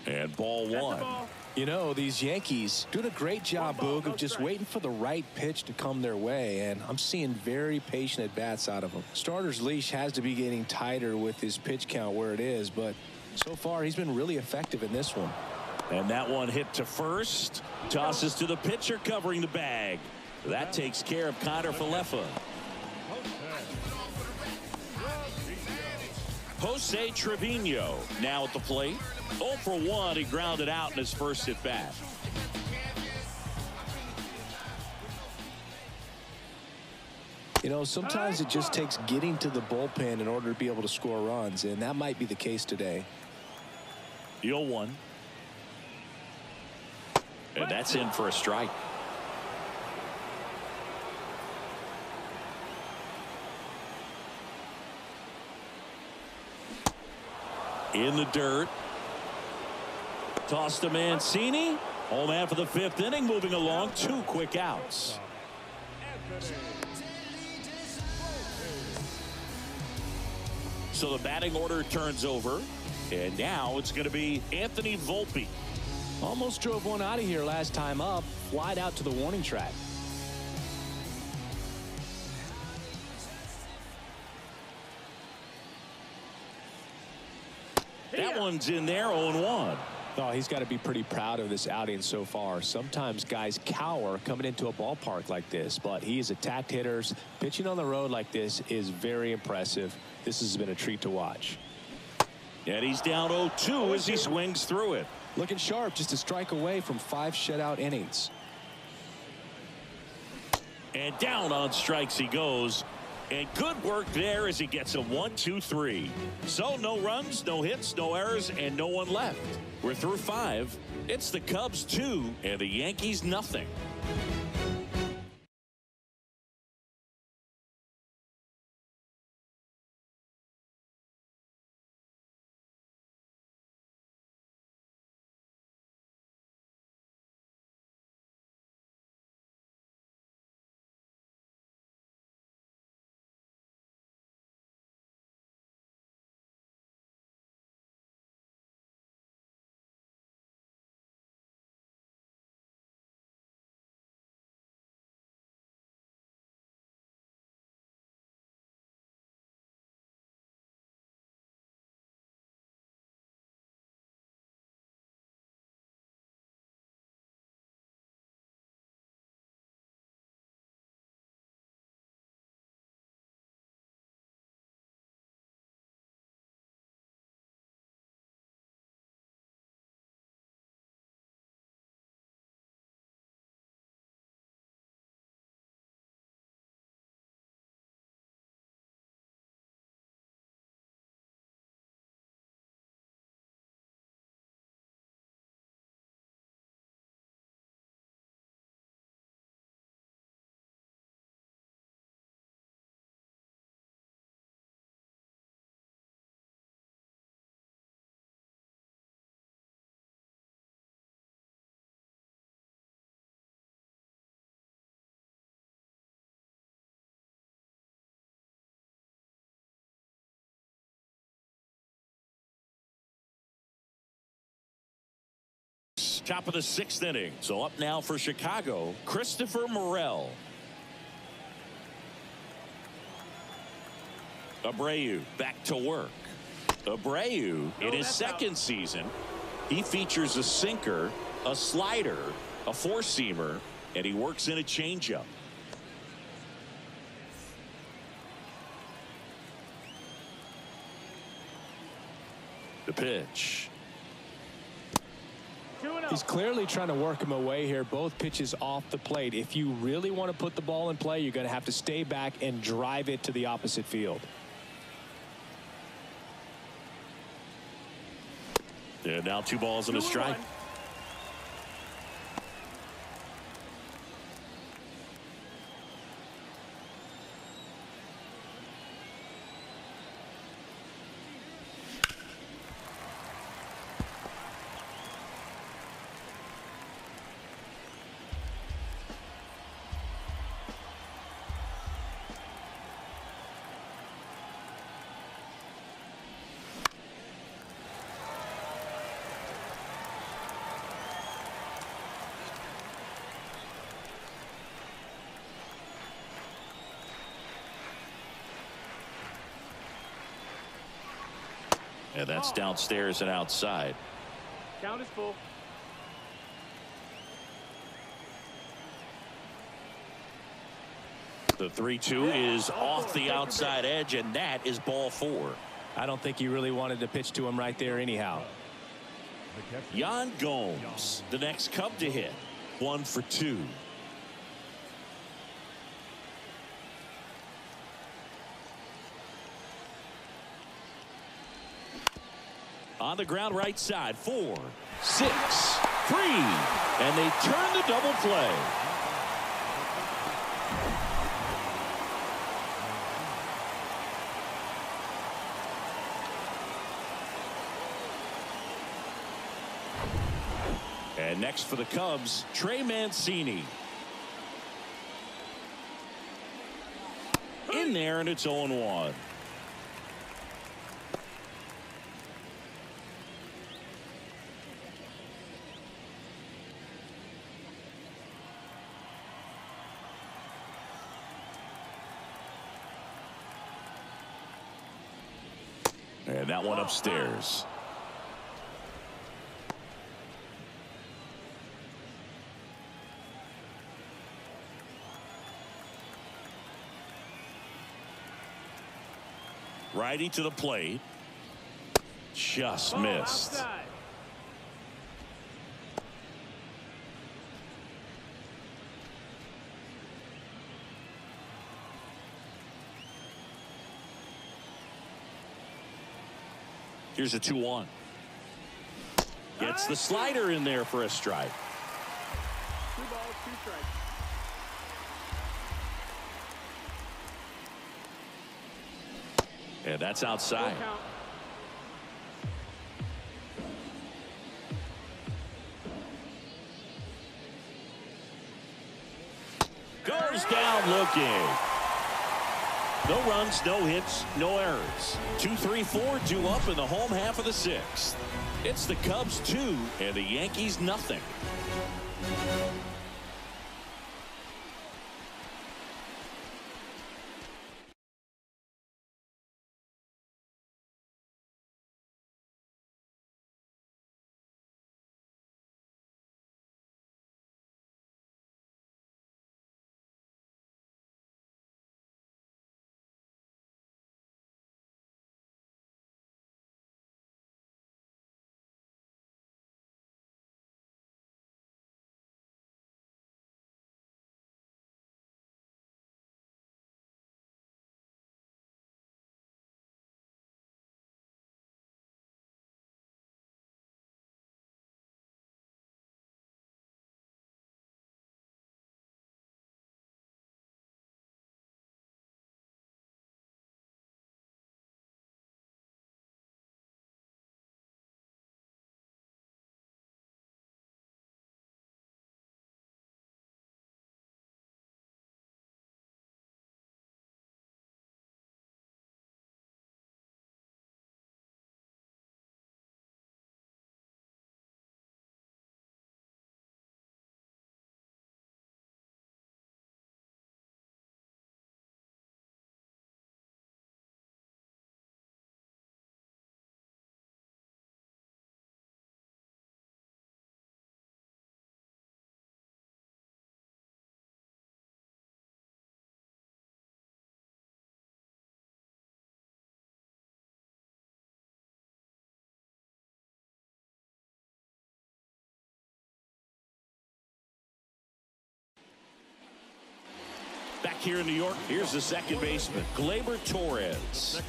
And ball one. You know, these Yankees doing a great job, Boog, of just waiting for the right pitch to come their way, and I'm seeing very patient at-bats out of them. Starter's leash has to be getting tighter with his pitch count where it is, but so far he's been really effective in this one. And that one hit to first. Tosses to the pitcher covering the bag. That takes care of Kiner-Falefa. Jose Trevino now at the plate. 0 for 1. He grounded out in his first at bat. You know, sometimes it just takes getting to the bullpen in order to be able to score runs, and that might be the case today. The 0-1. And that's in for a strike. In the dirt. Toss to Mancini. Home half of the 5th inning, moving along. 2 quick outs. So the batting order turns over. And now it's going to be Anthony Volpe. Almost drove one out of here last time up. Flied out to the warning track. That one's in there, 0-1. Oh, he's got to be pretty proud of this outing so far. Sometimes guys cower coming into a ballpark like this, but he has attacked hitters. Pitching on the road like this is very impressive. This has been a treat to watch. And he's down 0-2 as he swings through it. Looking sharp, just a strike away from 5 shutout innings. And down on strikes he goes. And good work there as he gets a 1-2-3. So no runs, no hits, no errors, and no one left. We're through 5. It's the Cubs 2 and the Yankees nothing. Top of the 6th inning. So up now for Chicago, Christopher Morel. Abreu back to work. Abreu in his 2nd season. He features a sinker, a slider, a 4-seamer, and he works in a changeup. The pitch. He's clearly trying to work him away here. Both pitches off the plate. If you really want to put the ball in play, you're going to have to stay back and drive it to the opposite field. And now 2 balls and a strike. And that's downstairs and outside. Count is full. The 3-2 is off the outside edge, and that is ball 4. I don't think he really wanted to pitch to him right there anyhow. Yan Gomes, the next Cub to hit. 1 for 2. On the ground right side, 4, 6, 3, and they turn the double play. And next for the Cubs, Trey Mancini. In there, and it's 0-1. And that one upstairs. Righty to the plate. Just missed. Outside. Here's a 2-1. Gets the slider in there for a strike. 2 balls, 2 strikes. And that's outside. Full count. Goes down looking. No runs, no hits, no errors. 2-3-4 due up in the home half of the 6th. It's the Cubs 2 and the Yankees nothing. Back here in New York, here's the second baseman, Gleyber Torres.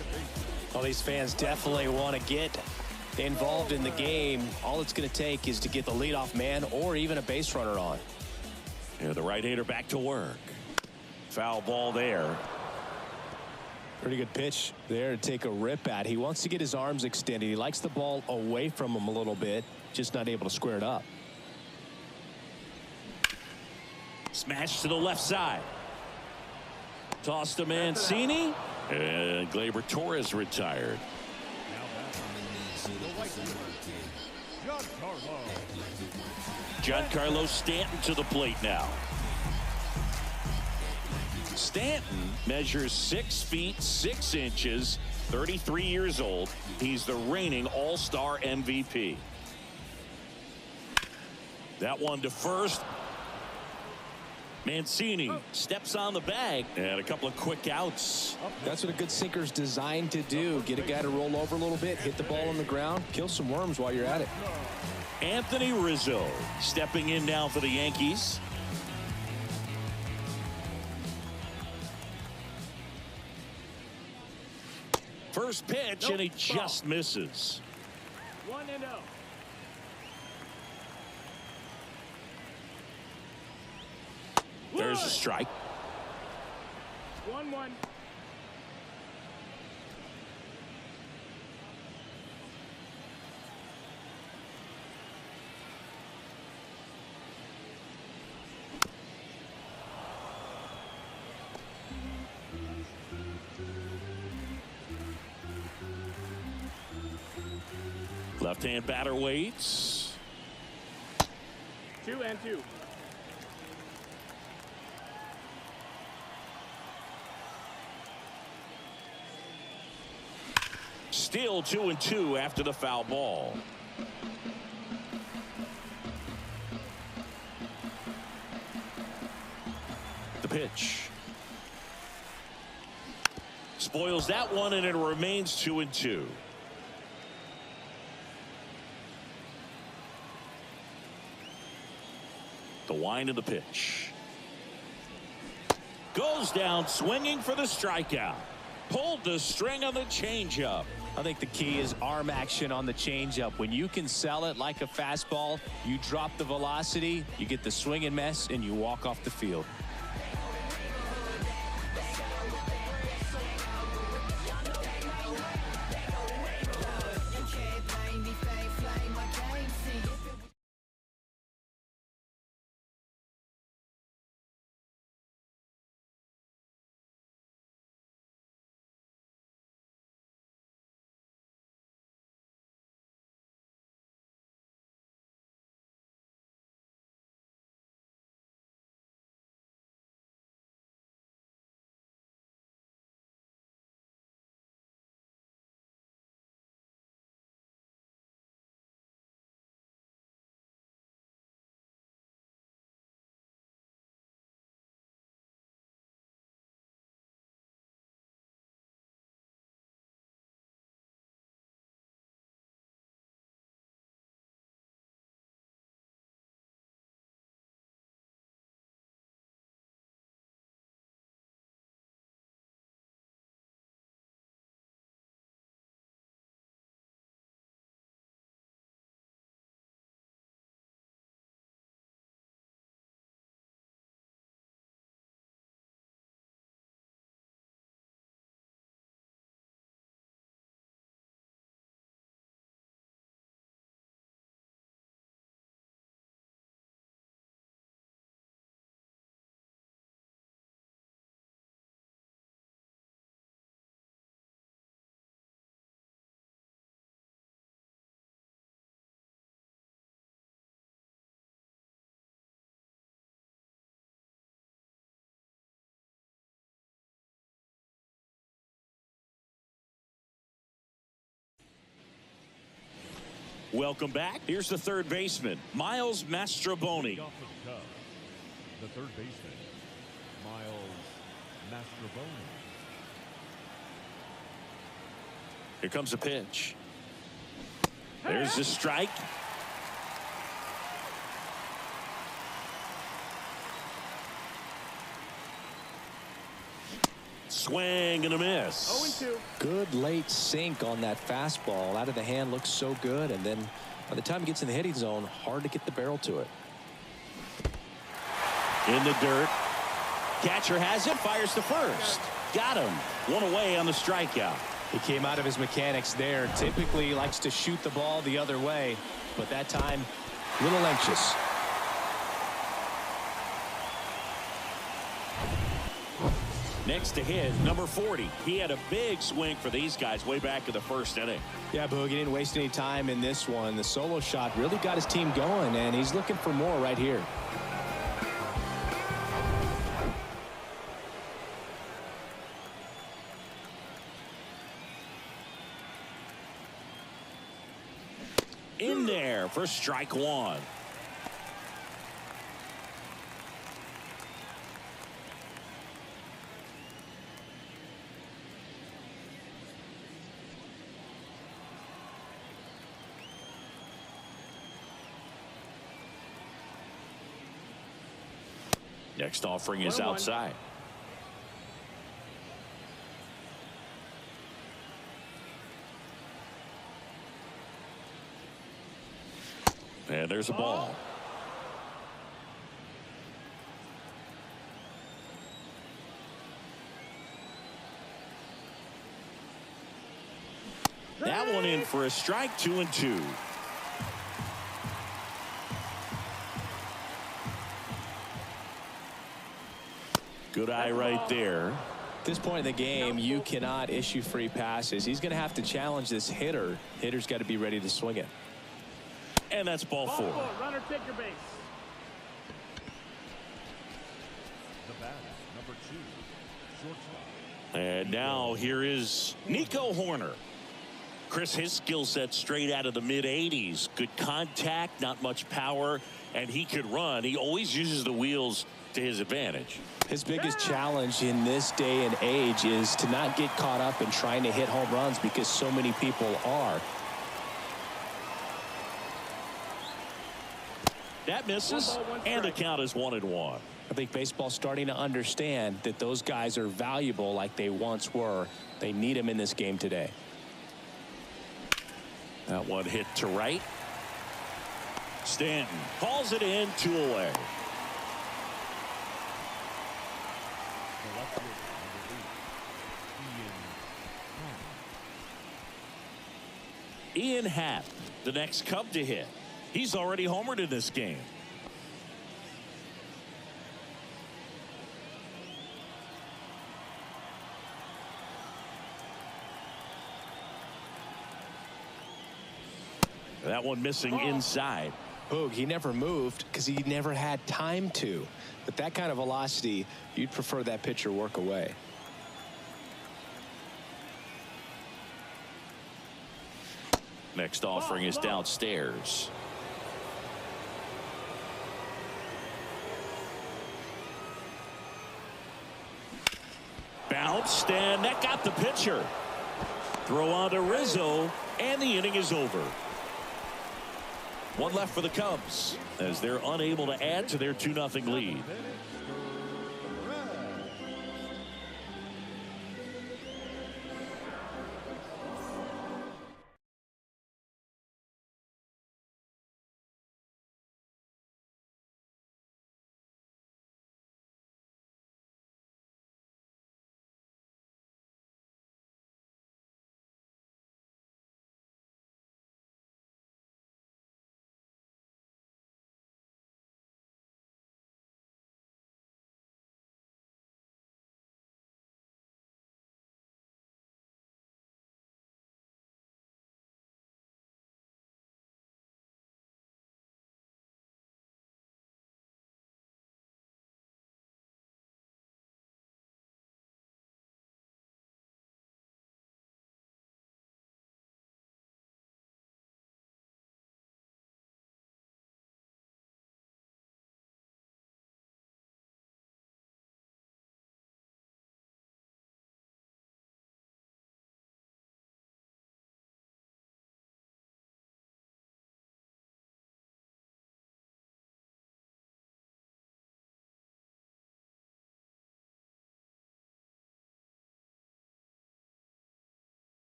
Well, these fans definitely want to get involved in the game. All it's going to take is to get the leadoff man or even a base runner on. Yeah, the right-hander back to work. Foul ball there. Pretty good pitch there to take a rip at. He wants to get his arms extended. He likes the ball away from him a little bit, just not able to square it up. Smash to the left side. Toss to Mancini. And Gleyber Torres retired. Giancarlo Stanton to the plate now. Stanton measures 6 feet 6 inches 33 years old. He's the reigning All-Star MVP. That one to first. Mancini steps on the bag, and a couple of quick outs. That's what a good sinker's designed to do. Get a guy to roll over a little bit, hit the ball on the ground, kill some worms while you're at it. Anthony Rizzo stepping in now for the Yankees. First pitch, and he just misses. 1-0. There's a strike. 1-1. Left-hand batter waits. 2-2. Still 2-2 after the foul ball. The pitch. Spoils that one, and it remains 2-2. The wind of the pitch. Goes down swinging for the strikeout. Pulled the string on the changeup. I think the key is arm action on the changeup. When you can sell it like a fastball, you drop the velocity, you get the swing and miss, and you walk off the field. Welcome back. Here's the third baseman, Miles Mastrobuoni. Off of the Cubs, the third baseman, Miles Mastrobuoni. Here comes the pitch. There's the strike. Swing and a miss. 0-2. Good late sink on that fastball. Out of the hand, looks so good, and then by the time he gets in the hitting zone, hard to get the barrel to it. In the dirt. Catcher has it, fires to first. Got him. One away on the strikeout. He came out of his mechanics there. Typically he likes to shoot the ball the other way, but that time a little anxious. Next to hit, number 40. He had a big swing for these guys way back in the first inning. Yeah, Boog, he didn't waste any time in this one. The solo shot really got his team going, and he's looking for more right here. In there for strike one. Next offering is outside. And there's a ball. That one in for a strike, 2-2. Good eye right there. At this point in the game, you cannot issue free passes. He's going to have to challenge this hitter. Hitter's got to be ready to swing it. And that's ball four. Runner, take your base. The batter, number 2, shortstop. And now here is Nico Horner. Chris, his skill set straight out of the mid-80s. Good contact, not much power, and he could run. He always uses the wheels to his advantage. His biggest challenge in this day and age is to not get caught up in trying to hit home runs because so many people are. That misses, and the count is 1-1. I think baseball's starting to understand that those guys are valuable like they once were. They need them in this game today. That one hit to right. Stanton calls it in, 2 away. The left fielder, number 8, Ian Happ, the next Cub to hit. He's already homered in this game. That one missing inside. Boog, he never moved because he never had time to. With that kind of velocity, you'd prefer that pitcher work away. Next offering is downstairs. Bounced, and that got the pitcher. Throw on to Rizzo, and the inning is over. One left for the Cubs as they're unable to add to their 2-0 lead.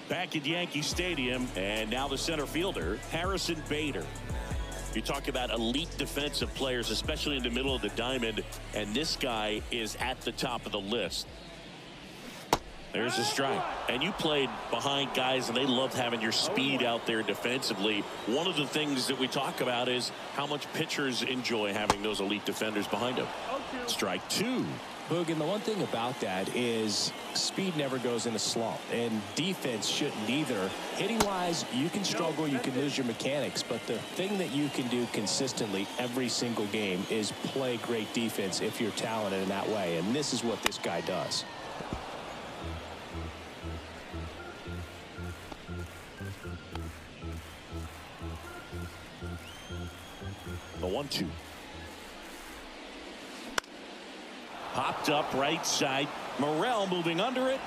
Back at Yankee Stadium, and now the center fielder, Harrison Bader. You talk about elite defensive players, especially in the middle of the diamond, and this guy is at the top of the list. There's a strike. And you played behind guys, and they loved having your speed out there defensively. One of the things that we talk about is how much pitchers enjoy having those elite defenders behind them. Strike two. Boog, and the one thing about that is speed never goes in a slump, and defense shouldn't either. Hitting-wise, you can struggle, you can lose your mechanics, but the thing that you can do consistently every single game is play great defense if you're talented in that way, and this is what this guy does. The 1-2. Popped up right side. Morrell moving under it.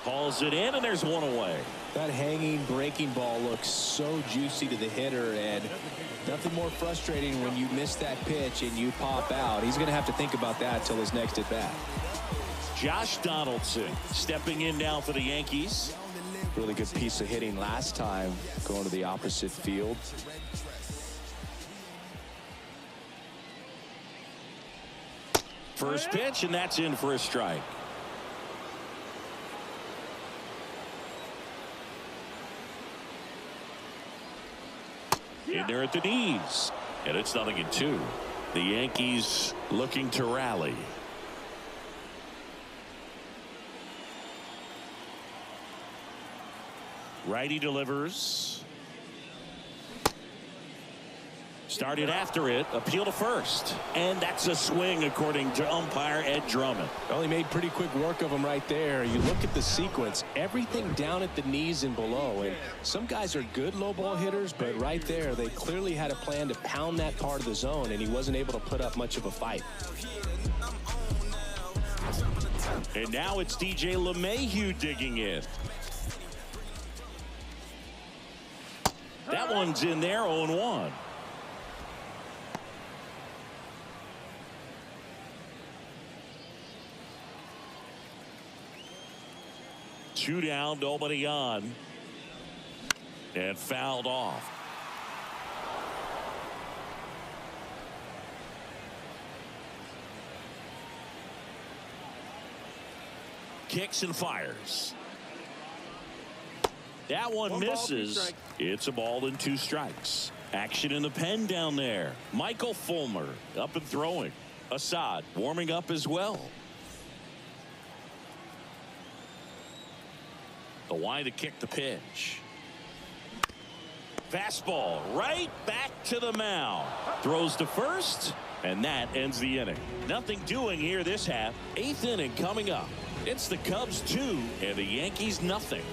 Calls it in, and there's one away. That hanging breaking ball looks so juicy to the hitter, and nothing more frustrating when you miss that pitch and you pop out. He's going to have to think about that till his next at bat. Josh Donaldson stepping in now for the Yankees. Really good piece of hitting last time, going to the opposite field. First pitch, and that's in for a strike. In there at the knees, and it's 0-2. The Yankees looking to rally. Righty delivers. Started after it, appeal to first, and that's a swing according to umpire Ed Drummond. Well, he made pretty quick work of him right there. You look at the sequence, everything down at the knees and below, and some guys are good low ball hitters, but right there they clearly had a plan to pound that part of the zone, and he wasn't able to put up much of a fight. And now it's DJ LeMahieu digging in. That one's in there, 0-1. Two down, nobody on, and fouled off. Kicks and fires. That one misses. It's a ball and 2 strikes. Action in the pen down there. Michael Fulmer up and throwing. Assad warming up as well. The wide to kick the pitch. Fastball right back to the mound. Throws to first, and that ends the inning. Nothing doing here this half. 8th inning coming up. It's the Cubs 2 and the Yankees nothing.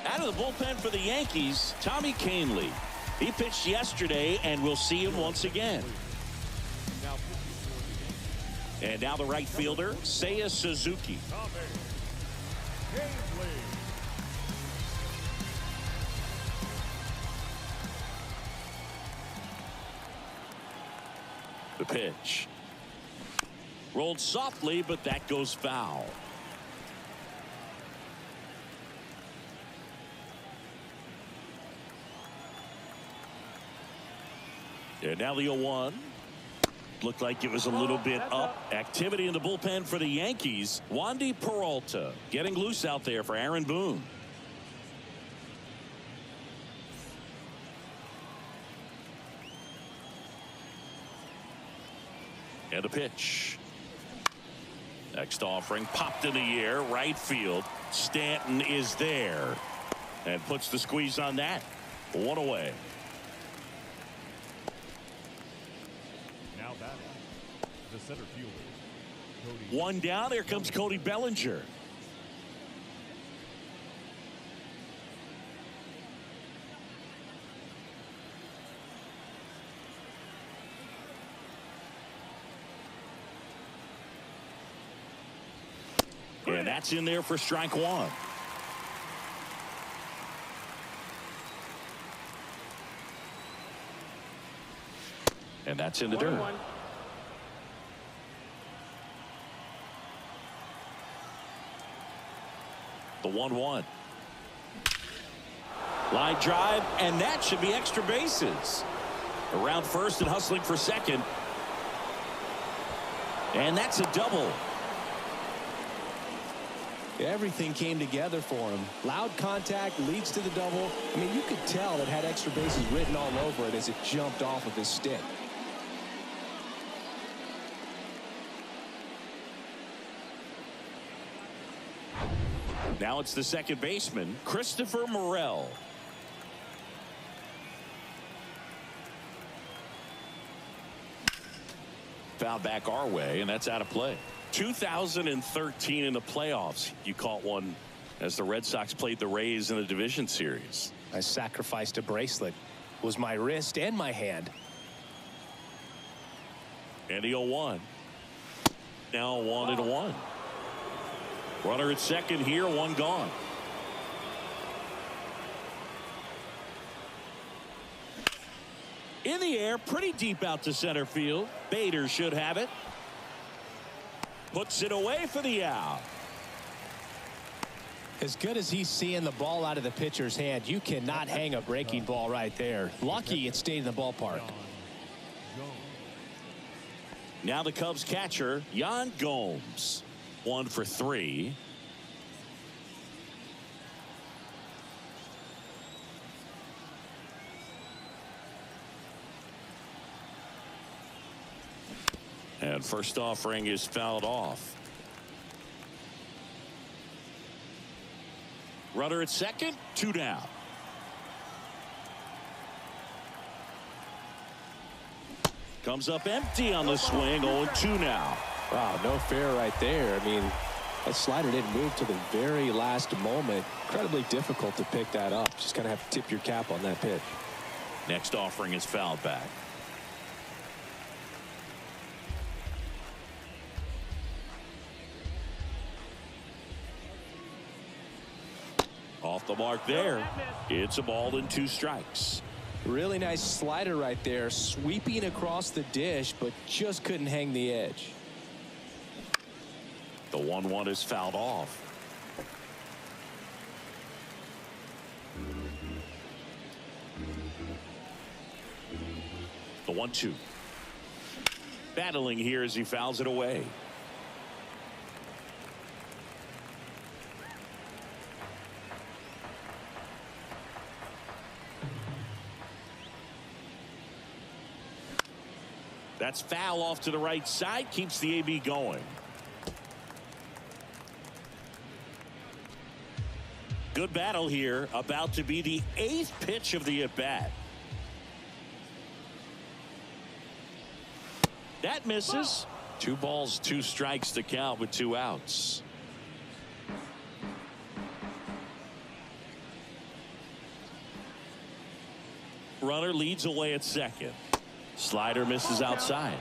Out of the bullpen for the Yankees, Tommy Kahnle. He pitched yesterday, and we'll see him once again. And now the right fielder, Seiya Suzuki. The pitch. Rolled softly, but that goes foul. And now the 0-1. Looked like it was a little bit up. Activity in the bullpen for the Yankees. Wandy Peralta getting loose out there for Aaron Boone. And a pitch. Next offering popped in the air, right field. Stanton is there and puts the squeeze on that. One away. Now batting, the center fielder, Cody. One down. Here comes Cody Bellinger. And that's in there for strike one. And that's in the dirt. 1-1. The 1-1. Line drive, and that should be extra bases. Around first and hustling for second. And that's a double. Everything came together for him. Loud contact leads to the double. I mean, you could tell it had extra bases written all over it as it jumped off of his stick. Now it's the second baseman, Christopher Morel. Foul back our way, and that's out of play. 2013 in the playoffs, you caught one as the Red Sox played the Rays in a division series. I sacrificed a bracelet. It was my wrist and my hand. And the 0-1. Now 1-1. Runner at second here, one gone. In the air, pretty deep out to center field. Bader should have it. Puts it away for the out. As good as he's seeing the ball out of the pitcher's hand, you cannot hang a breaking ball right there. Lucky it stayed in the ballpark. Now the Cubs catcher, Yan Gomes. 1 for 3. And first offering is fouled off. Runner at second, 2 down. Comes up empty on the swing, 0-2 now. Wow, no fair right there. I mean, that slider didn't move to the very last moment. Incredibly difficult to pick that up. Just kind of have to tip your cap on that pitch. Next offering is fouled back. Off the mark there. It's a ball and 2 strikes. Really nice slider right there, sweeping across the dish, but just couldn't hang the edge. The 1-1 is fouled off. The 1-2. Battling here as he fouls it away. That's foul off to the right side, keeps the AB going. Good battle here, about to be the 8th pitch of the at-bat. That misses. 2 balls, 2 strikes to count with 2 outs. Runner leads away at second. Slider misses outside.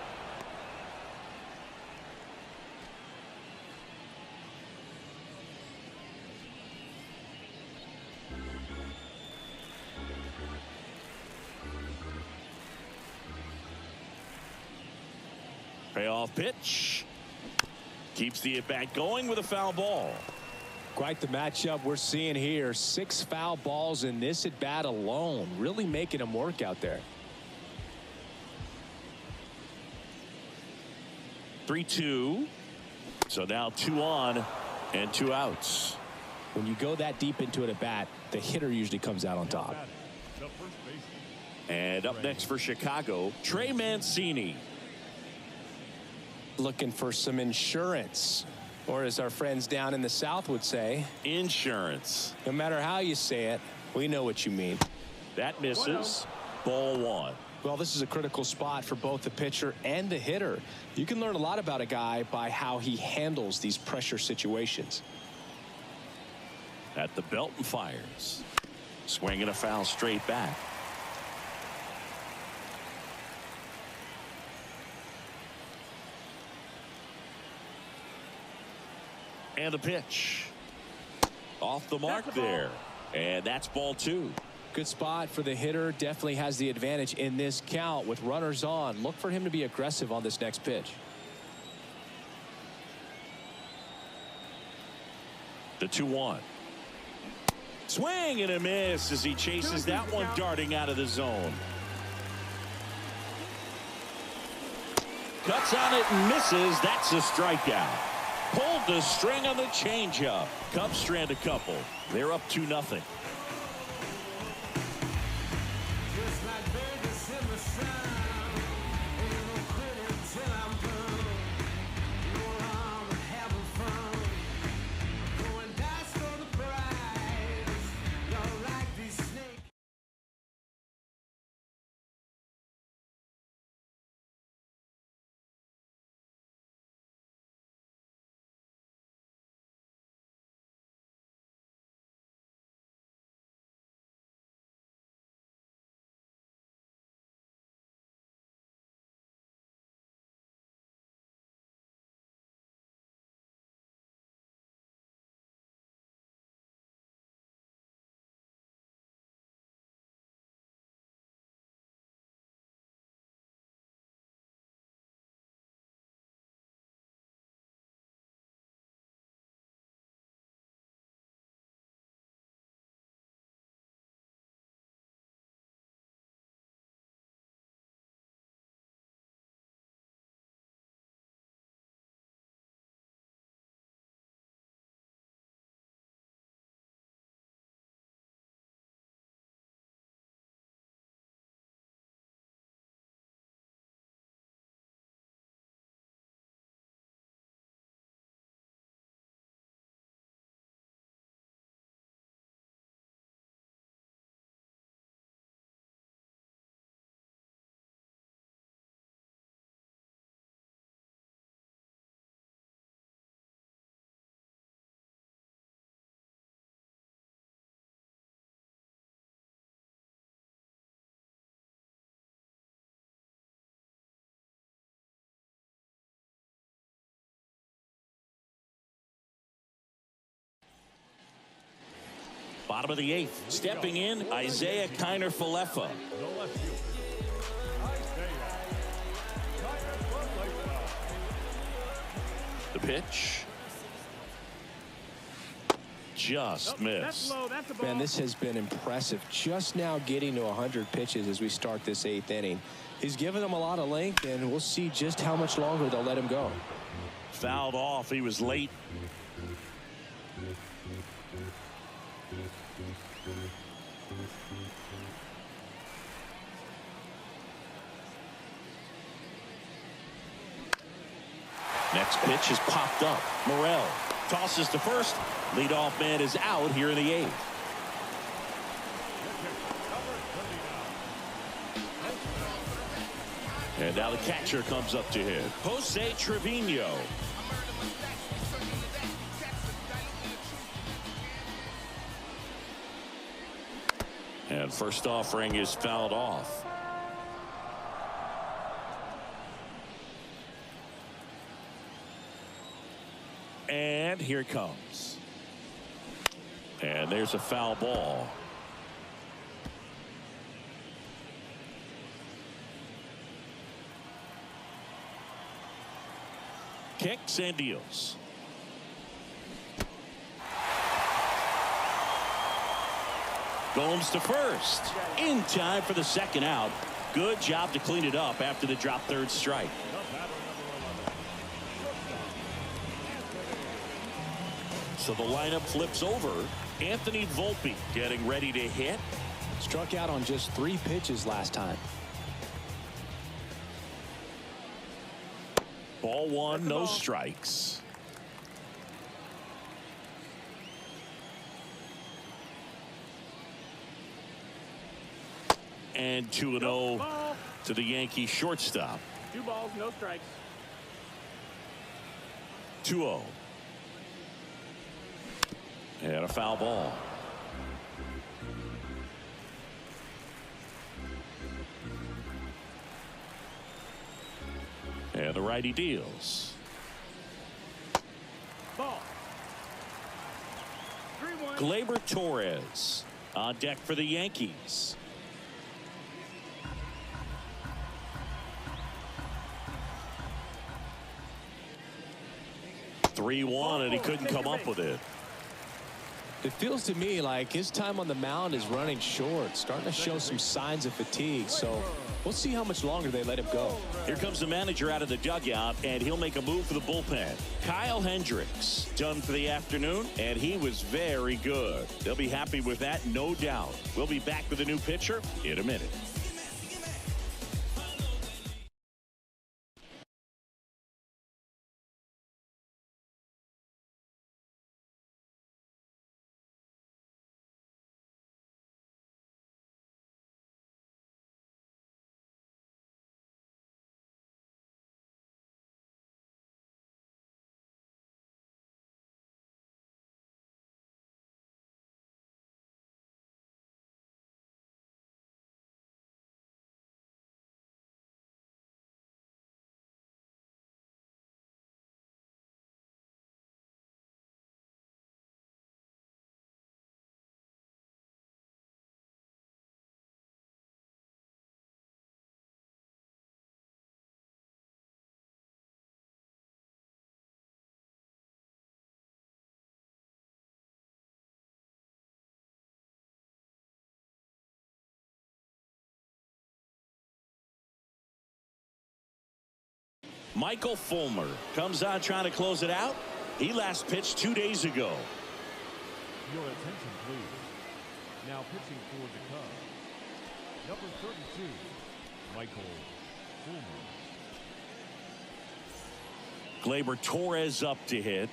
Payoff pitch. Keeps the at-bat going with a foul ball. Quite the matchup we're seeing here. 6 foul balls in this at-bat alone. Really making him work out there. 3-2. So now 2 on and 2 outs. When you go that deep into an at-bat, the hitter usually comes out on top. The first baseman. And up next for Chicago, Trey Mancini. Looking for some insurance, or as our friends down in the South would say, Insurance. no matter how you say it, we know what you mean. That misses. Ball 1. Well, this is a critical spot for both the pitcher and the hitter. You can learn a lot about a guy by how he handles these pressure situations. At the belt and fires. Swinging a foul straight back. And a pitch. Off the mark there. And that's ball 2. Good spot for the hitter. Definitely has the advantage in this count with runners on. Look for him to be aggressive on this next pitch. The 2-1. Swing and a miss as he chases that one darting out of the zone. Cuts on it and misses. That's a strikeout. Pulled the string on the changeup. Cubs strand a couple. They're up 2-0. Bottom of the 8th. Stepping in, Isaiah Kiner-Falefa. The left fielder, Isaiah Kiner-Falefa. The pitch. Just That's missed. low. That's a ball. Man, this has been impressive. Just now getting to 100 pitches as we start this 8th inning. He's given them a lot of length, and we'll see just how much longer they'll let him go. Fouled off. He was late. Next pitch is popped up. Morel tosses to first. Leadoff man is out here in the 8th. And now the catcher comes up to hit. Jose Trevino. And first offering is fouled off. And here it comes. And there's a foul ball. Kicks and deals. Gomes to first. In time for the second out. Good job to clean it up after the drop third strike. So the lineup flips over. Anthony Volpe getting ready to hit. Struck out on just 3 pitches last time. Ball 1, no strikes. And 2-0 to the Yankees shortstop. 2 balls, no strikes. 2-0. And a foul ball. And the righty deals. Ball. 3-1. Gleyber Torres on deck for the Yankees. (3-1) and he couldn't come up with it. It feels to me like his time on the mound is running short, starting to show some signs of fatigue. So we'll see how much longer they let him go. Here comes the manager out of the dugout, and he'll make a move for the bullpen. Kyle Hendricks done for the afternoon, and he was very good. They'll be happy with that, no doubt. We'll be back with a new pitcher in a minute. Michael Fulmer comes on trying to close it out. He last pitched 2 days ago. Your attention, please. Now pitching for the Cubs, number 32, Michael Fulmer. Gleyber Torres up to hit.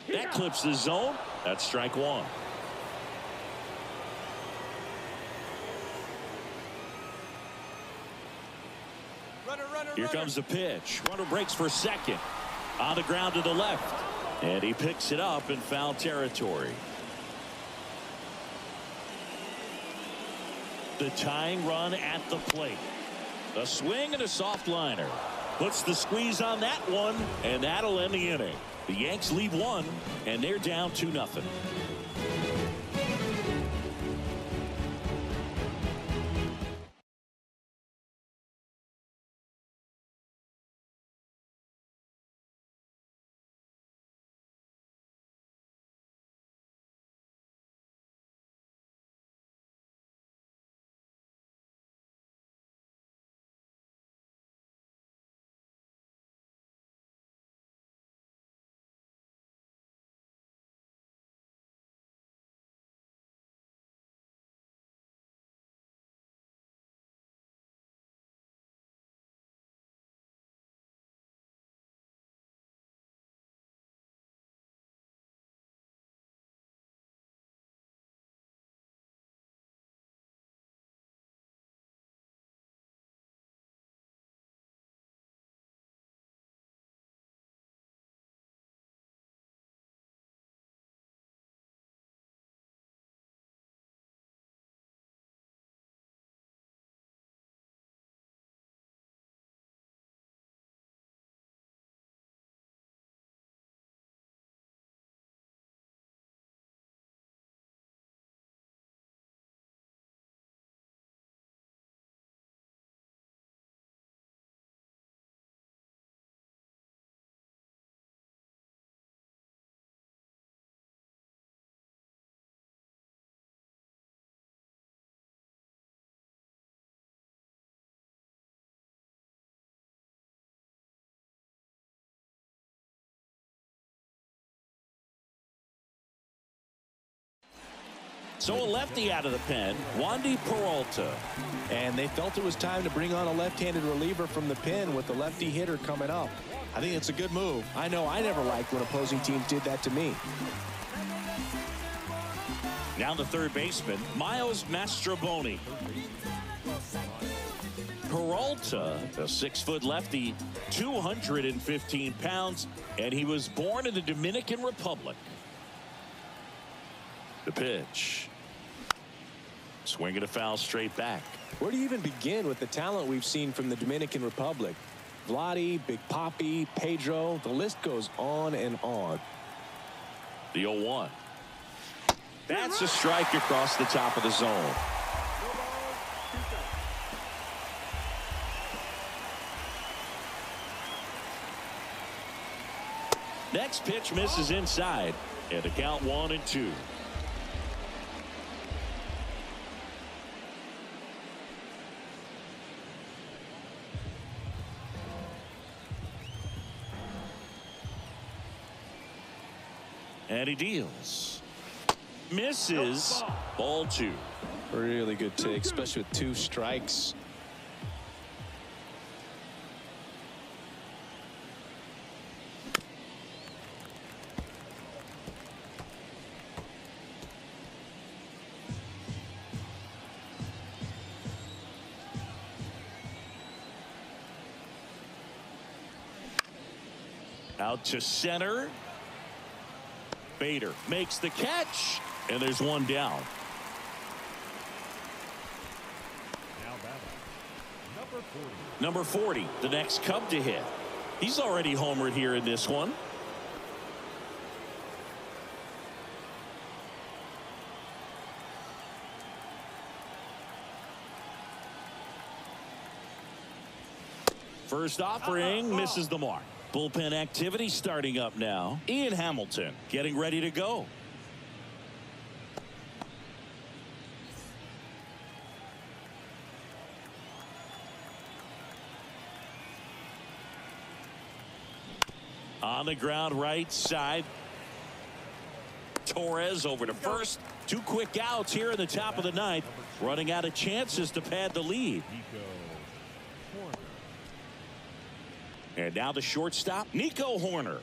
That clips the zone. That's strike 1. Here comes the pitch. Runner breaks for second. On the ground to the left. And he picks it up in foul territory. The tying run at the plate. A swing and a soft liner. Puts the squeeze on that one, and that'll end the inning. The Yanks lead 1, and they're down 2-0. So a lefty out of the pen, Wandy Peralta. And they felt it was time to bring on a left-handed reliever from the pen with the lefty hitter coming up. I think it's a good move. I know I never liked when opposing teams did that to me. Now the third baseman, Miles Mastrobuoni. Peralta, a 6-foot lefty, 215 pounds, and he was born in the Dominican Republic. The pitch. Swinging a foul straight back. Where do you even begin with the talent we've seen from the Dominican Republic? Vladdy, Big Papi, Pedro, the list goes on and on. The 0-1. That's a strike across the top of the zone. Next pitch misses inside, and the count 1-2. And he deals. Misses. Ball 2. Really good take, especially with 2 strikes. Out to center. Bader makes the catch, and there's one down. Now batting, Number 40, the next Cub to hit. He's already homered here in this one. First offering misses the mark. Bullpen activity starting up now. Ian Hamilton getting ready to go. On the ground right side. Torres over to first. 2 quick outs here in the top of the 9th. Running out of chances to pad the lead. And now the shortstop, Nico Horner.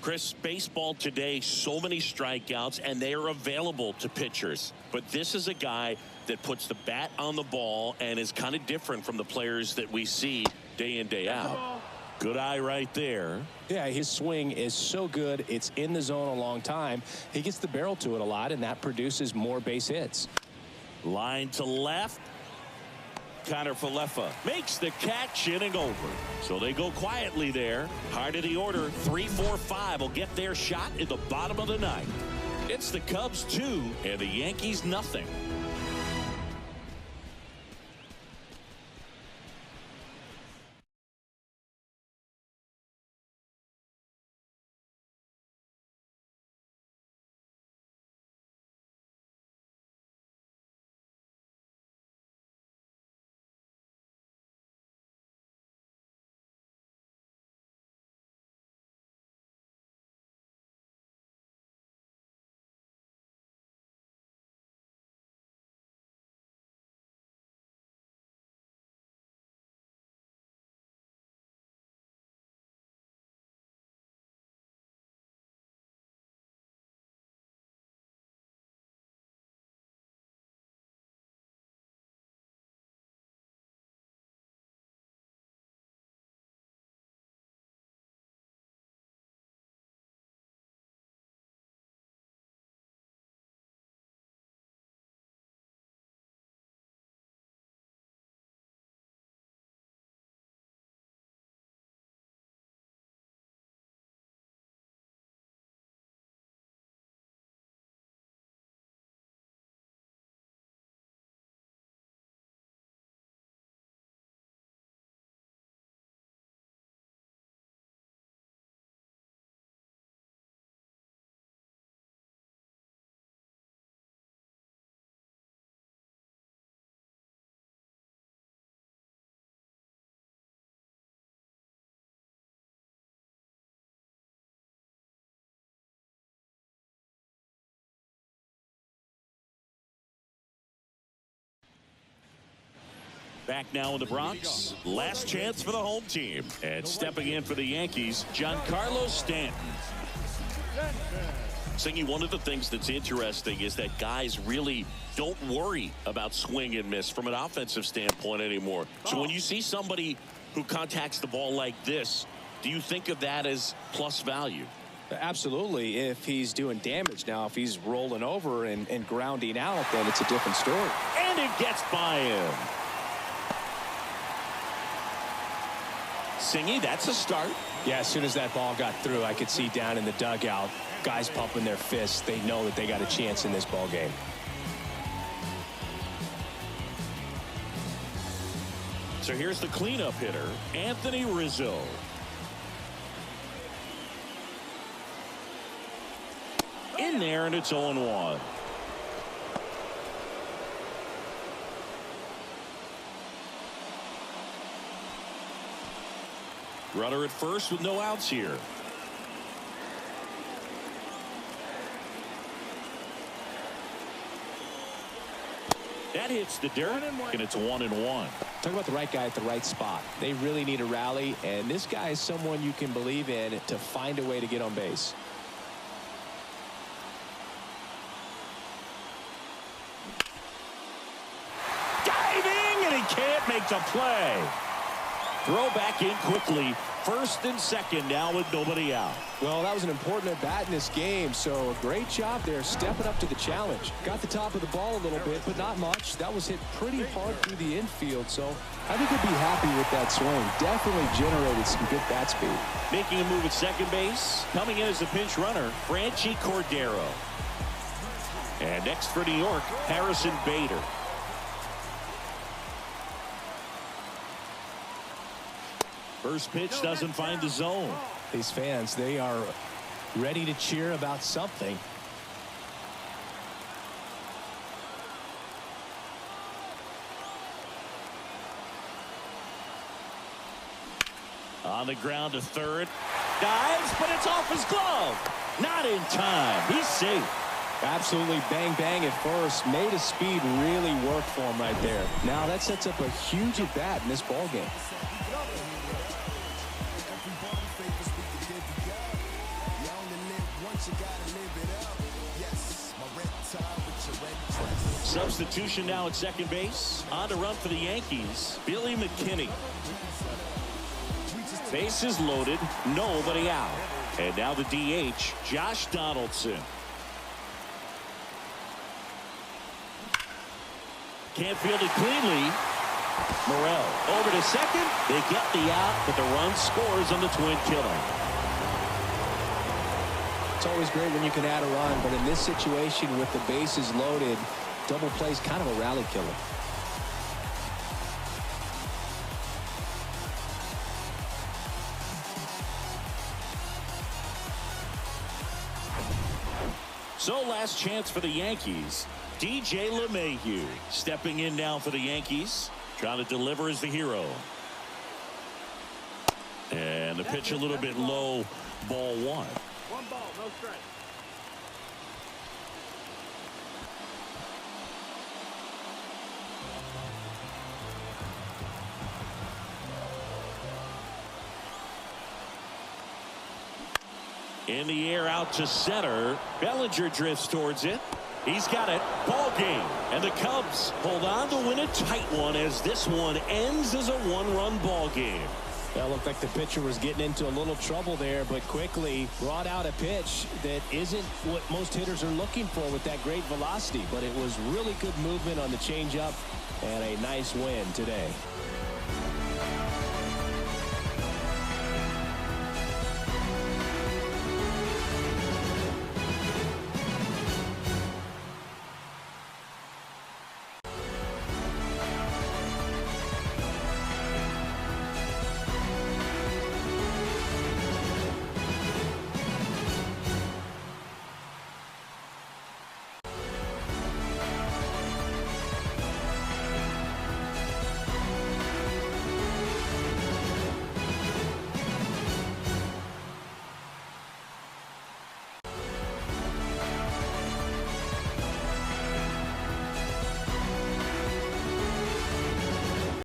Chris, baseball today, so many strikeouts, and they are available to pitchers. But this is a guy that puts the bat on the ball and is kind of different from the players that we see day in, day out. Good eye right there. Yeah, his swing is so good. It's in the zone a long time. He gets the barrel to it a lot, and that produces more base hits. Line to left. Connor Falefa makes the catch, inning over. So they go quietly there. Heart of the order, 3-4-5 will get their shot in the bottom of the 9th. It's the Cubs 2 and the Yankees nothing. Back now in the Bronx. Last chance for the home team. And stepping in for the Yankees, Giancarlo Stanton. Singy, one of the things that's interesting is that guys really don't worry about swing and miss from an offensive standpoint anymore. So when you see somebody who contacts the ball like this, do you think of that as plus value? Absolutely. If he's doing damage. Now, if he's rolling over and grounding out, then it's a different story. And it gets by him. Singy, that's a start. Yeah, as soon as that ball got through, I could see down in the dugout, guys pumping their fists. They know that they got a chance in this ball game. So here's the cleanup hitter, Anthony Rizzo. In there, and it's 0-1. Runner at first with no outs here. That hits the dirt, and it's 1-1. Talk about the right guy at the right spot. They really need a rally, and this guy is someone you can believe in to find a way to get on base. Diving, and he can't make the play. Throw back in quickly. First and second now with nobody out. Well, that was an important at-bat in this game, so a great job there stepping up to the challenge. Got the top of the ball a little bit, but not much. That was hit pretty hard through the infield, so I think he'd be happy with that swing. Definitely generated some good bat speed. Making a move at second base. Coming in as a pinch runner, Franchi Cordero. And next for New York, Harrison Bader. First pitch doesn't find the zone. These fans, they are ready to cheer about something. On the ground to third. Dives, but it's off his glove. Not in time. He's safe. Absolutely bang bang at first. Made his speed really work for him right there. Now that sets up a huge at bat in this ball game. Substitution now at second base. On to run for the Yankees, Billy McKinney. Bases loaded, nobody out. And now the DH, Josh Donaldson. Can't field it cleanly. Morel over to second. They get the out, but the run scores on the twin killer. It's always great when you can add a run, but in this situation with the bases loaded, double play is kind of a rally killer. So last chance for the Yankees. DJ LeMahieu stepping in now for the Yankees. Trying to deliver as the hero. And the pitch a little bit low. Ball one. One ball, no strike. In the air out to center. Bellinger drifts towards it. He's got it. Ball game. And the Cubs hold on to win a tight one as this one ends as a one-run ball game. That looked like the pitcher was getting into a little trouble there, but quickly brought out a pitch that isn't what most hitters are looking for with that great velocity. But it was really good movement on the changeup and a nice win today.